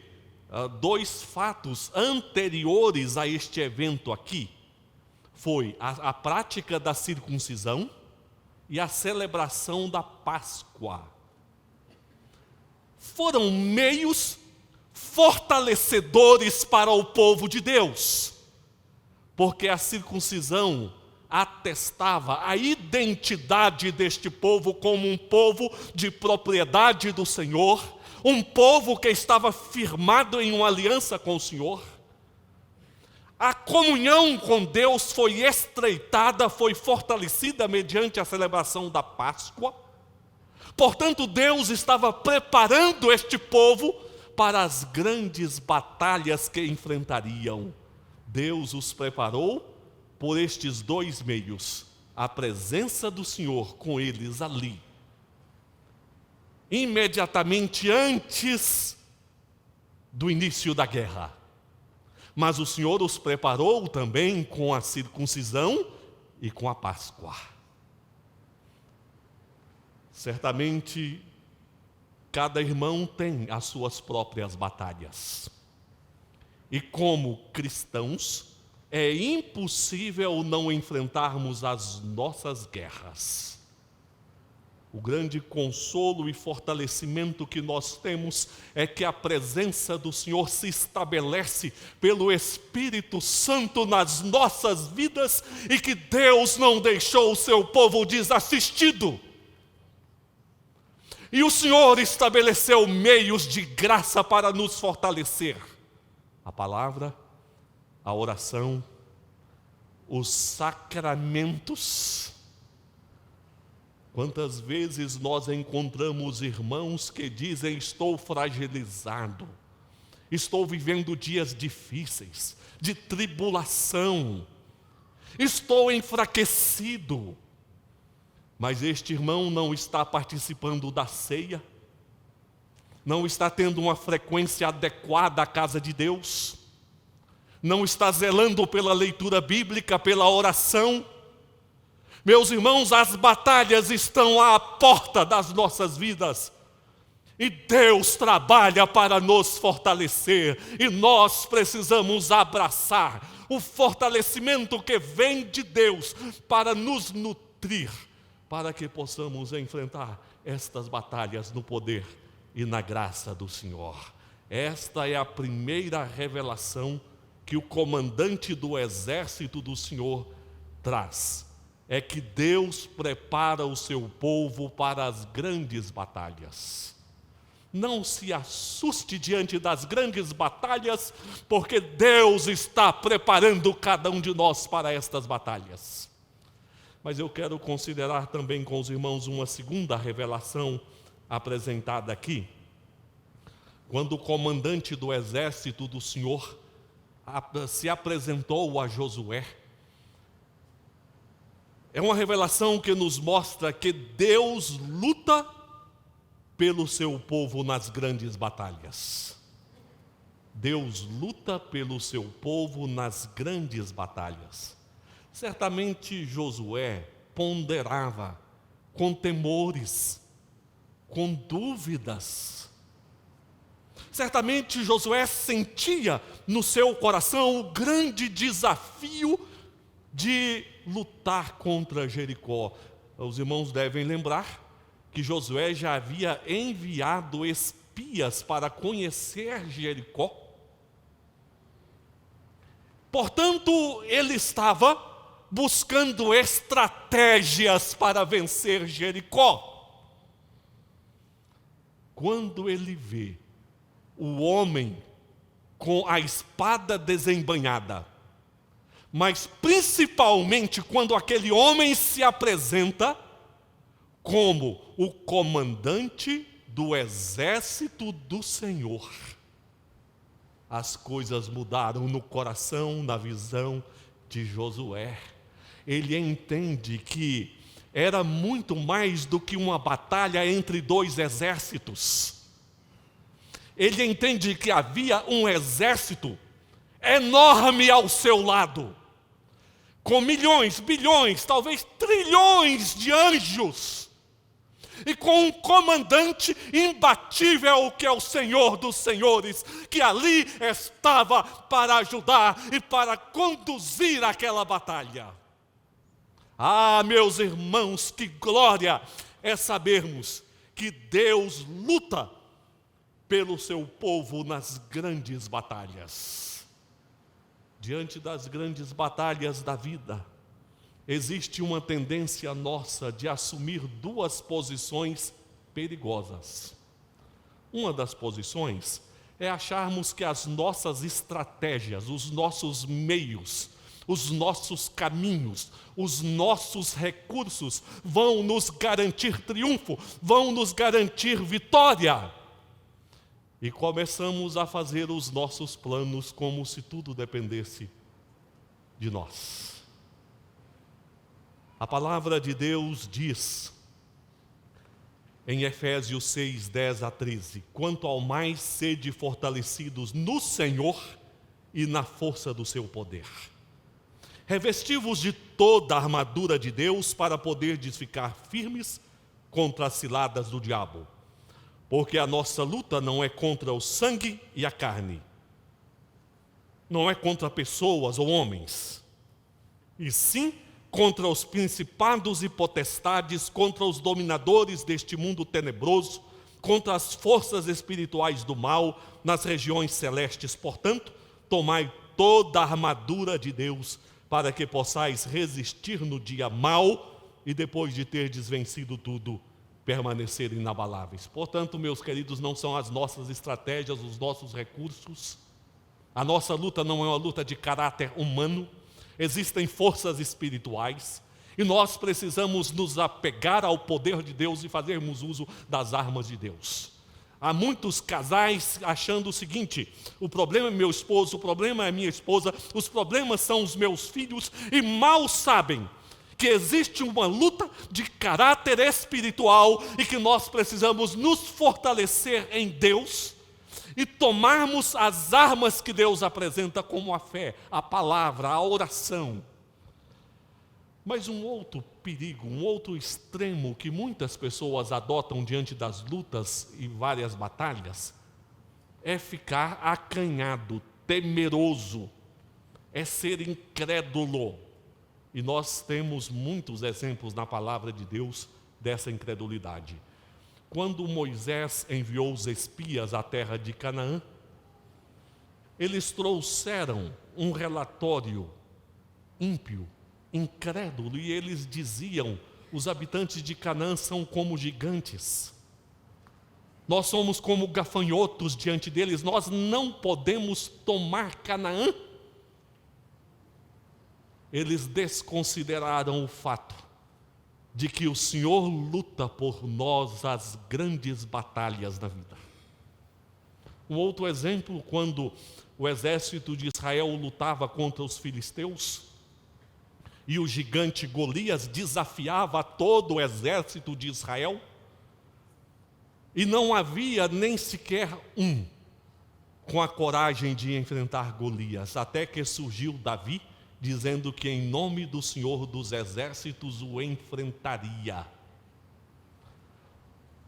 dois fatos anteriores a este evento aqui foi a prática da circuncisão e a celebração da Páscoa. Foram meios fortalecedores para o povo de Deus, porque a circuncisão atestava a identidade deste povo como um povo de propriedade do Senhor, um povo que estava firmado em uma aliança com o Senhor. A comunhão com Deus foi estreitada, foi fortalecida mediante a celebração da Páscoa. Portanto, Deus estava preparando este povo para as grandes batalhas que enfrentariam. Deus os preparou por estes dois meios, a presença do Senhor com eles ali. Imediatamente antes do início da guerra. Mas o Senhor os preparou também com a circuncisão e com a Páscoa. Certamente, cada irmão tem as suas próprias batalhas. E como cristãos, é impossível não enfrentarmos as nossas guerras. O grande consolo e fortalecimento que nós temos é que a presença do Senhor se estabelece pelo Espírito Santo nas nossas vidas e que Deus não deixou o seu povo desassistido. E o Senhor estabeleceu meios de graça para nos fortalecer. A palavra, a oração, os sacramentos. Quantas vezes nós encontramos irmãos que dizem: estou fragilizado, estou vivendo dias difíceis, de tribulação, estou enfraquecido. Mas este irmão não está participando da ceia, não está tendo uma frequência adequada à casa de Deus, não está zelando pela leitura bíblica, pela oração. Meus irmãos, as batalhas estão à porta das nossas vidas. E Deus trabalha para nos fortalecer. E nós precisamos abraçar o fortalecimento que vem de Deus para nos nutrir, para que possamos enfrentar estas batalhas no poder e na graça do Senhor. Esta é a primeira revelação que o comandante do exército do Senhor traz é que Deus prepara o seu povo para as grandes batalhas. Não se assuste diante das grandes batalhas, porque Deus está preparando cada um de nós para estas batalhas. Mas eu quero considerar também com os irmãos uma segunda revelação apresentada aqui. Quando o comandante do exército do Senhor se apresentou a Josué, é uma revelação que nos mostra que Deus luta pelo seu povo nas grandes batalhas. Deus luta pelo seu povo nas grandes batalhas. Certamente Josué ponderava com temores, com dúvidas. Certamente Josué sentia no seu coração o grande desafio de lutar contra Jericó. Os irmãos devem lembrar que Josué já havia enviado espias para conhecer Jericó. Portanto, ele estava buscando estratégias para vencer Jericó. Quando ele vê o homem com a espada desembainhada, mas principalmente quando aquele homem se apresenta como o comandante do exército do Senhor, as coisas mudaram no coração, na visão de Josué. Ele entende que era muito mais do que uma batalha entre dois exércitos. Ele entende que havia um exército enorme ao seu lado, com milhões, bilhões, talvez trilhões de anjos, e com um comandante imbatível que é o Senhor dos Senhores, que ali estava para ajudar e para conduzir aquela batalha. Ah, meus irmãos, que glória é sabermos que Deus luta pelo seu povo nas grandes batalhas. Diante das grandes batalhas da vida, existe uma tendência nossa de assumir duas posições perigosas. Uma das posições é acharmos que as nossas estratégias, os nossos meios, os nossos caminhos, os nossos recursos vão nos garantir triunfo, vão nos garantir vitória. E começamos a fazer os nossos planos como se tudo dependesse de nós. A palavra de Deus diz, em Efésios 6, 10 a 13, quanto ao mais sede fortalecidos no Senhor e na força do seu poder. Revesti-vos de toda a armadura de Deus para poderdes ficar firmes contra as ciladas do diabo. Porque a nossa luta não é contra o sangue e a carne, não é contra pessoas ou homens, e sim contra os principados e potestades, contra os dominadores deste mundo tenebroso, contra as forças espirituais do mal nas regiões celestes. Portanto, tomai toda a armadura de Deus, para que possais resistir no dia mau, e depois de terdes vencido tudo, permanecer inabaláveis. Portanto, meus queridos, não são as nossas estratégias, os nossos recursos. A nossa luta não é uma luta de caráter humano. Existem forças espirituais e nós precisamos nos apegar ao poder de Deus e fazermos uso das armas de Deus. Há muitos casais achando o seguinte: o problema é meu esposo, o problema é minha esposa, os problemas são os meus filhos, e mal sabem que existe uma luta de caráter espiritual e que nós precisamos nos fortalecer em Deus e tomarmos as armas que Deus apresenta, como a fé, a palavra, a oração. Mas um outro perigo, um outro extremo que muitas pessoas adotam diante das lutas e várias batalhas é ficar acanhado, temeroso, é ser incrédulo. E nós temos muitos exemplos na palavra de Deus dessa incredulidade. Quando Moisés enviou os espias à terra de Canaã, eles trouxeram um relatório ímpio, incrédulo, e eles diziam: os habitantes de Canaã são como gigantes. Nós somos como gafanhotos diante deles, nós não podemos tomar Canaã. Eles desconsideraram o fato de que o Senhor luta por nós as grandes batalhas da vida. Um outro exemplo, quando o exército de Israel lutava contra os filisteus, e o gigante Golias desafiava todo o exército de Israel, e não havia nem sequer um com a coragem de enfrentar Golias, até que surgiu Davi, dizendo que em nome do Senhor dos Exércitos o enfrentaria.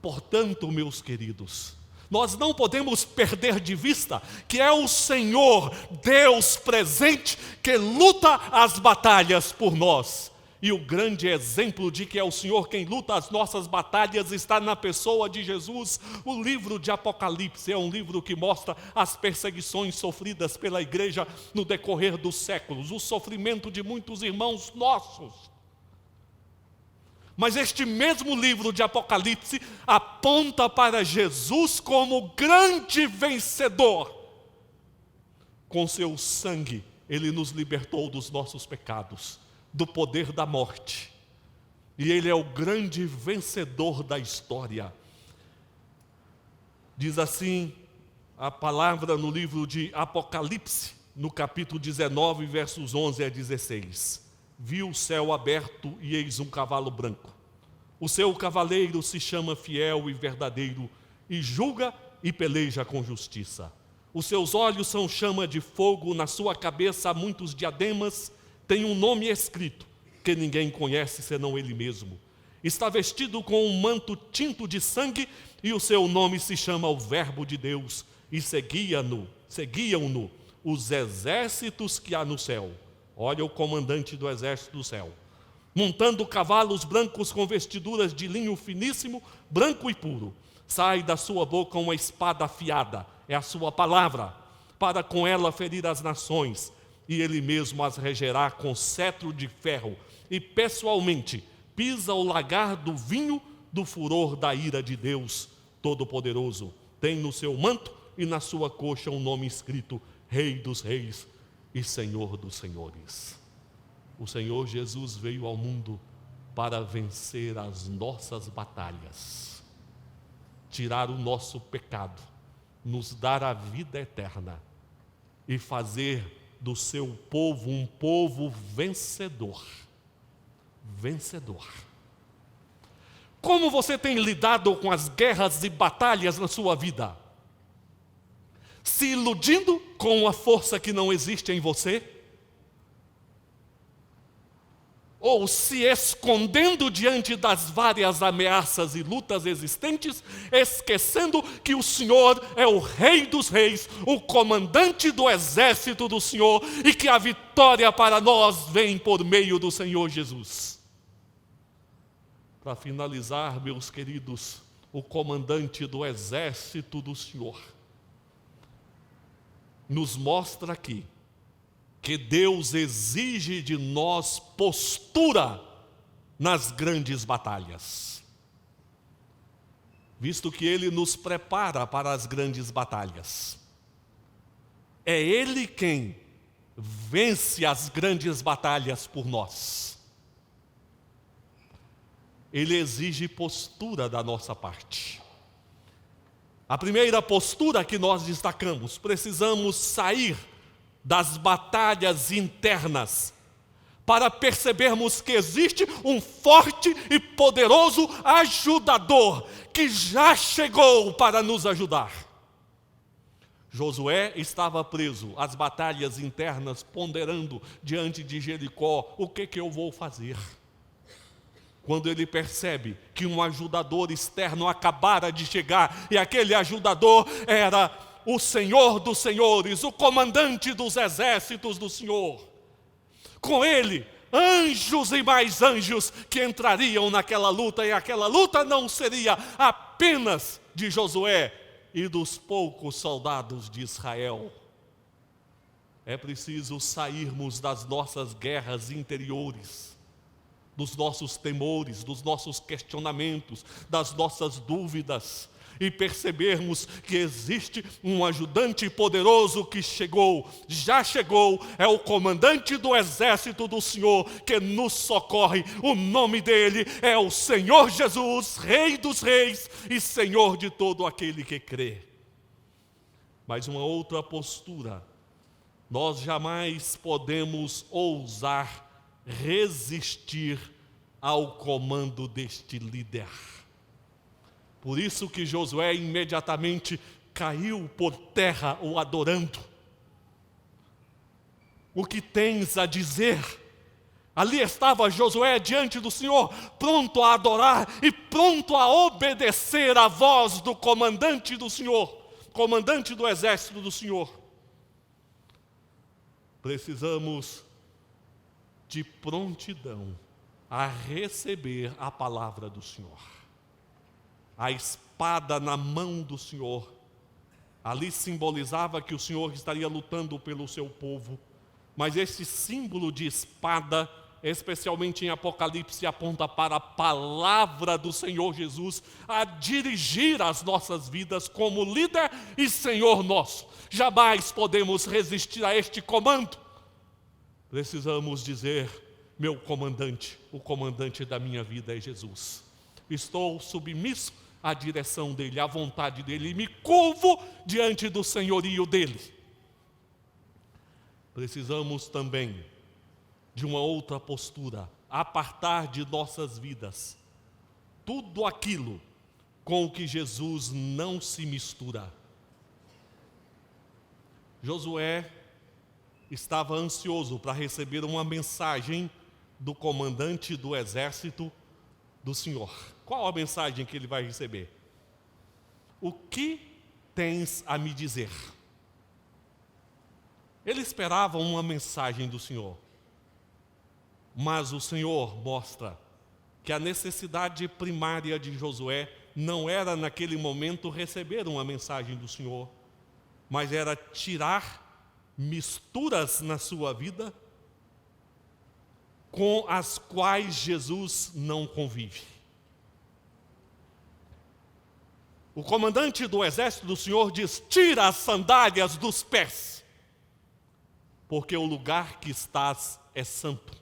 Portanto, meus queridos, nós não podemos perder de vista que é o Senhor, Deus presente, que luta as batalhas por nós. E o grande exemplo de que é o Senhor quem luta as nossas batalhas está na pessoa de Jesus. O livro de Apocalipse é um livro que mostra as perseguições sofridas pela igreja no decorrer dos séculos, o sofrimento de muitos irmãos nossos. Mas este mesmo livro de Apocalipse aponta para Jesus como grande vencedor. Com seu sangue, ele nos libertou dos nossos pecados, do poder da morte. E ele é o grande vencedor da história. Diz assim a palavra no livro de Apocalipse, no capítulo 19, versos 11 a 16. Vi o céu aberto e eis um cavalo branco. O seu cavaleiro se chama Fiel e Verdadeiro, e julga e peleja com justiça. Os seus olhos são chama de fogo, na sua cabeça há muitos diademas, tem um nome escrito, que ninguém conhece senão ele mesmo. Está vestido com um manto tinto de sangue, e o seu nome se chama o Verbo de Deus, e seguiam-no os exércitos que há no céu. Olha o comandante do exército do céu, montando cavalos brancos com vestiduras de linho finíssimo, branco e puro. Sai da sua boca uma espada afiada, é a sua palavra, para com ela ferir as nações, e ele mesmo as regerá com cetro de ferro, e pessoalmente pisa o lagar do vinho do furor da ira de Deus Todo-Poderoso. Tem no seu manto e na sua coxa um nome escrito: Rei dos Reis e Senhor dos Senhores. O Senhor Jesus veio ao mundo para vencer as nossas batalhas, tirar o nosso pecado, nos dar a vida eterna e fazer do seu povo um povo vencedor. Vencedor. Como você tem lidado com as guerras e batalhas na sua vida? Se iludindo com uma força que não existe em você? Ou se escondendo diante das várias ameaças e lutas existentes, esquecendo que o Senhor é o Rei dos Reis, o comandante do exército do Senhor, e que a vitória para nós vem por meio do Senhor Jesus. Para finalizar, meus queridos, o comandante do exército do Senhor nos mostra aqui que Deus exige de nós postura nas grandes batalhas, visto que Ele nos prepara para as grandes batalhas. É Ele quem vence as grandes batalhas por nós. Ele exige postura da nossa parte. A primeira postura que nós destacamos: precisamos sair das batalhas internas, para percebermos que existe um forte e poderoso ajudador, que já chegou para nos ajudar. Josué estava preso às batalhas internas, ponderando diante de Jericó: o que eu vou fazer? Quando ele percebe que um ajudador externo acabara de chegar, e aquele ajudador era o Senhor dos Senhores, o comandante dos exércitos do Senhor. Com ele, anjos e mais anjos que entrariam naquela luta, e aquela luta não seria apenas de Josué e dos poucos soldados de Israel. é preciso sairmos das nossas guerras interiores, dos nossos temores, dos nossos questionamentos, das nossas dúvidas, e percebermos que existe um ajudante poderoso que chegou, já chegou, é o comandante do exército do Senhor que nos socorre. O nome dele é o Senhor Jesus, Rei dos reis e Senhor de todo aquele que crê. Mas uma outra postura, nós jamais podemos ousar resistir ao comando deste líder. Por isso que Josué imediatamente caiu por terra o adorando. O que tens a dizer? Ali estava Josué diante do Senhor, pronto a adorar e pronto a obedecer à voz do comandante do Senhor, comandante do exército do Senhor. Precisamos de prontidão a receber a palavra do Senhor. A espada na mão do Senhor, ali simbolizava que o Senhor estaria lutando pelo seu povo, mas esse símbolo de espada, especialmente em Apocalipse, aponta para a palavra do Senhor Jesus, a dirigir as nossas vidas como líder e Senhor nosso. Jamais podemos resistir a este comando. Precisamos dizer: meu comandante, o comandante da minha vida é Jesus. Estou submisso à direção dele, à vontade dele, e me curvo diante do senhorio dele. Precisamos também de uma outra postura, apartar de nossas vidas tudo aquilo com o que Jesus não se mistura. Josué estava ansioso para receber uma mensagem do comandante do exército do Senhor. Qual a mensagem que ele vai receber? O que tens a me dizer? Ele esperava uma mensagem do Senhor, mas o Senhor mostra que a necessidade primária de Josué não era naquele momento receber uma mensagem do Senhor, mas era tirar misturas na sua vida com as quais Jesus não convive. O comandante do exército do Senhor diz: tira as sandálias dos pés, porque o lugar que estás é santo.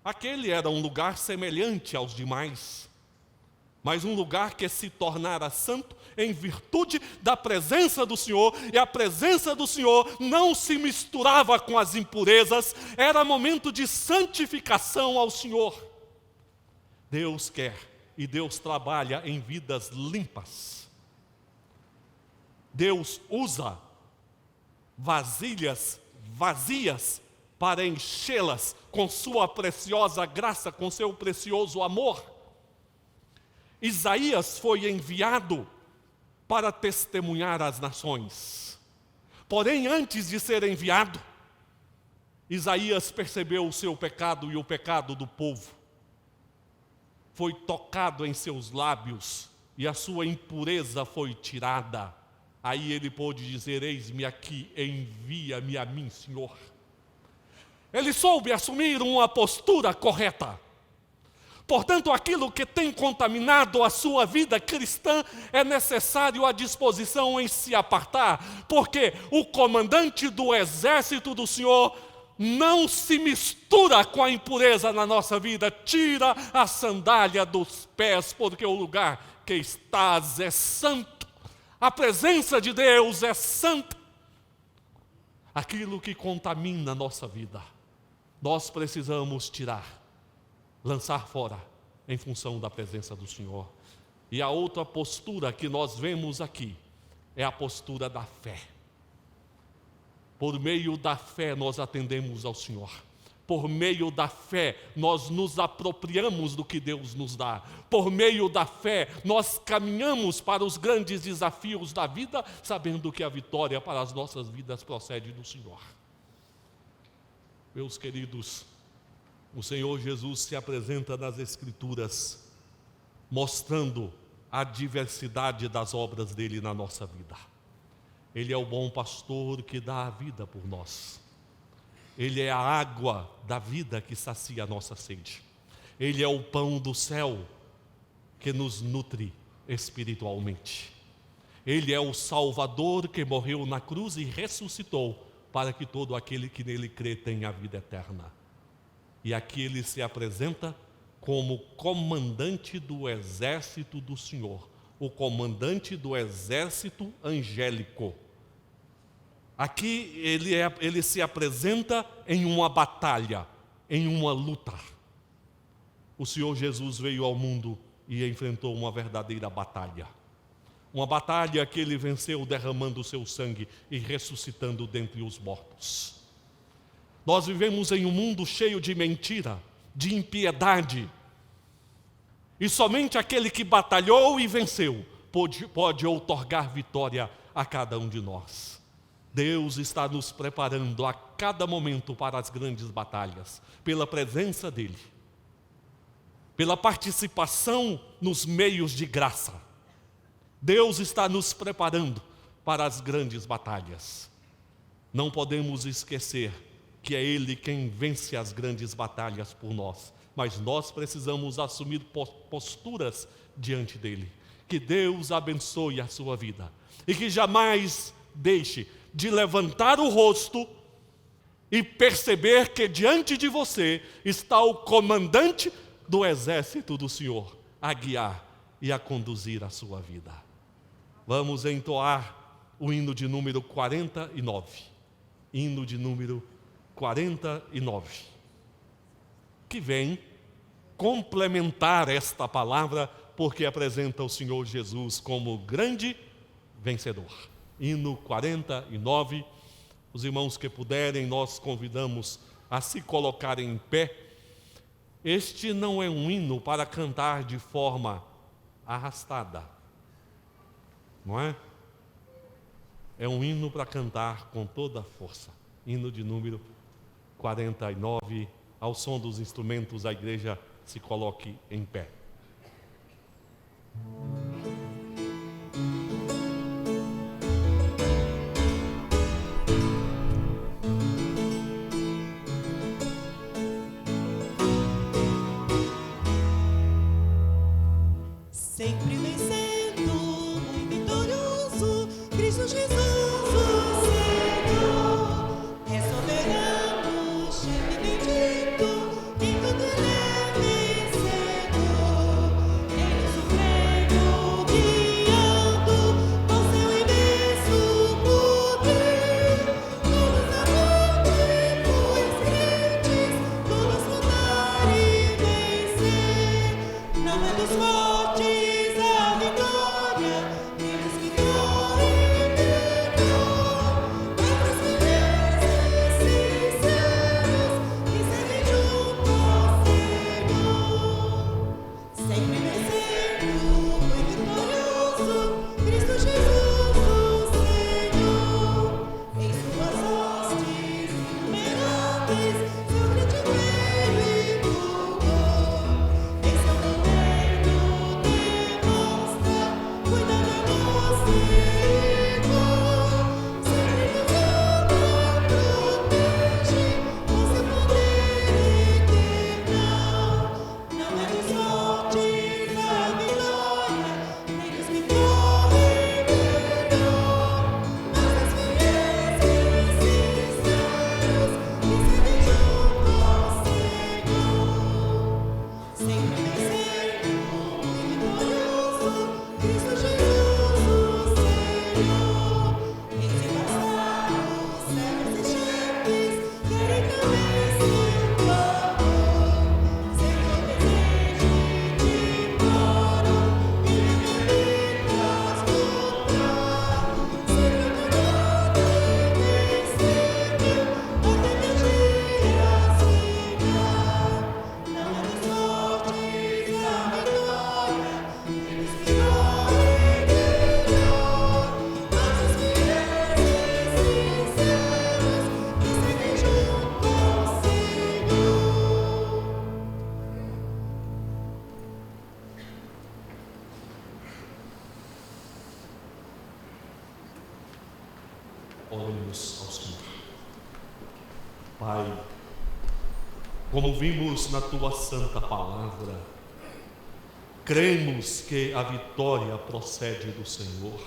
Aquele era um lugar semelhante aos demais, mas um lugar que se tornara santo em virtude da presença do Senhor, e a presença do Senhor não se misturava com as impurezas, era momento de santificação ao Senhor. Deus quer e Deus trabalha em vidas limpas. Deus usa vasilhas vazias para enchê-las com sua preciosa graça, com seu precioso amor. Isaías foi enviado para testemunhar às nações. Porém, antes de ser enviado, Isaías percebeu o seu pecado e o pecado do povo. Foi tocado em seus lábios e a sua impureza foi tirada. Aí ele pôde dizer: eis-me aqui, envia-me a mim, Senhor. Ele soube assumir uma postura correta. Portanto, aquilo que tem contaminado a sua vida cristã, é necessário a disposição em se apartar, porque o comandante do exército do Senhor não se mistura com a impureza na nossa vida. Tira a sandália dos pés, porque o lugar que estás é santo. A presença de Deus é santa. Aquilo que contamina a nossa vida, nós precisamos tirar, lançar fora, em função da presença do Senhor. E a outra postura que nós vemos aqui é a postura da fé. Por meio da fé nós atendemos ao Senhor. Por meio da fé nós nos apropriamos do que Deus nos dá. Por meio da fé nós caminhamos para os grandes desafios da vida, sabendo que a vitória para as nossas vidas procede do Senhor. Meus queridos, o Senhor Jesus se apresenta nas Escrituras, mostrando a diversidade das obras dele na nossa vida. Ele é o bom pastor que dá a vida por nós. Ele é a água da vida que sacia a nossa sede. Ele é o pão do céu que nos nutre espiritualmente. Ele é o Salvador que morreu na cruz e ressuscitou para que todo aquele que nele crê tenha a vida eterna. E aqui ele se apresenta como comandante do exército do Senhor, o comandante do exército angélico. Aqui ele se apresenta em uma batalha, em uma luta. O Senhor Jesus veio ao mundo e enfrentou uma verdadeira batalha. Uma batalha que ele venceu derramando o seu sangue e ressuscitando dentre os mortos. Nós vivemos em um mundo cheio de mentira, de impiedade. E somente aquele que batalhou e venceu pode outorgar vitória a cada um de nós. Deus está nos preparando a cada momento para as grandes batalhas, pela presença dEle, pela participação nos meios de graça. Deus está nos preparando para as grandes batalhas. Não podemos esquecer que é Ele quem vence as grandes batalhas por nós, mas nós precisamos assumir posturas diante dEle. Que Deus abençoe a sua vida e que jamais deixe de levantar o rosto e perceber que diante de você está o comandante do exército do Senhor a guiar e a conduzir a sua vida. Vamos entoar o hino de número 49. Hino de número 49. Que vem complementar esta palavra, porque apresenta o Senhor Jesus como grande vencedor. Hino 49. Os irmãos que puderem, nós convidamos a se colocarem em pé. Este não é um hino para cantar de forma arrastada, não é? É um hino para cantar com toda a força. Hino de número 49, ao som dos instrumentos, a igreja se coloque em pé. Sempre vencendo, muito vitorioso, Cristo Jesus, o Senhor, é soberano, chefe bendito, em tudo Ele é vencedor. Ele é supremo, guiando, com seu imenso poder, todos a morte, pois crentes, todos lutar e vencer. Não é dos fortes a vitória, Pai, como vimos na tua santa palavra, cremos que a vitória procede do Senhor,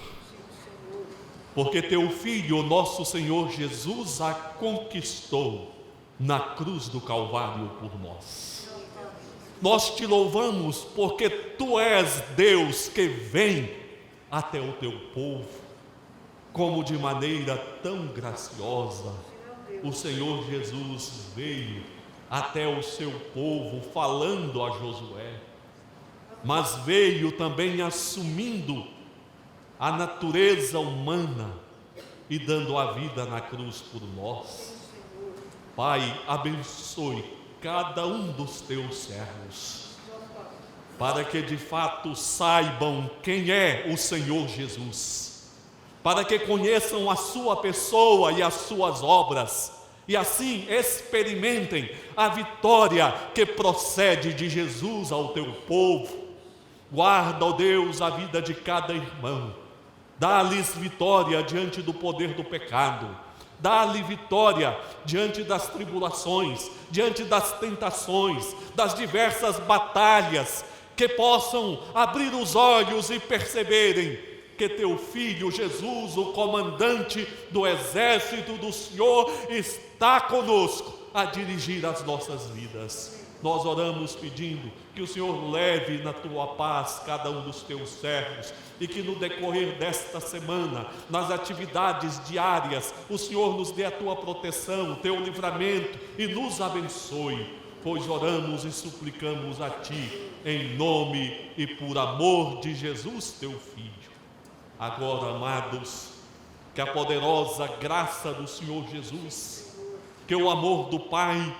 porque teu Filho, nosso Senhor Jesus, a conquistou na cruz do Calvário por nós. Nós te louvamos porque tu és Deus que vem até o teu povo, como de maneira tão graciosa o Senhor Jesus veio até o seu povo falando a Josué, mas veio também assumindo a natureza humana e dando a vida na cruz por nós. Pai, abençoe cada um dos teus servos, para que de fato saibam quem é o Senhor Jesus, para que conheçam a sua pessoa e as suas obras, e assim experimentem a vitória que procede de Jesus ao teu povo. Guarda, ó Deus, a vida de cada irmão, dá-lhes vitória diante do poder do pecado, dá-lhe vitória diante das tribulações, diante das tentações, das diversas batalhas, que possam abrir os olhos e perceberem que teu Filho Jesus, o comandante do exército do Senhor, está conosco a dirigir as nossas vidas. Nós oramos pedindo que o Senhor leve na tua paz cada um dos teus servos, e que no decorrer desta semana, nas atividades diárias, o Senhor nos dê a tua proteção, o teu livramento, e nos abençoe, pois oramos e suplicamos a ti, em nome e por amor de Jesus, teu Filho. Agora, amados, que a poderosa graça do Senhor Jesus, que o amor do Pai,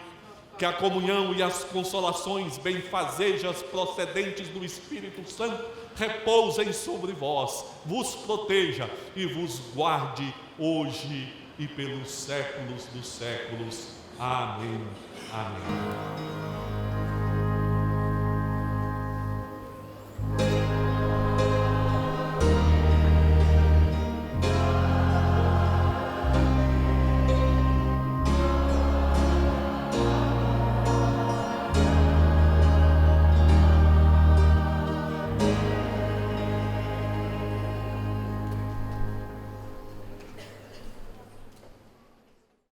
que a comunhão e as consolações benfazejas procedentes do Espírito Santo repousem sobre vós, vos proteja e vos guarde hoje e pelos séculos dos séculos. Amém. Amém.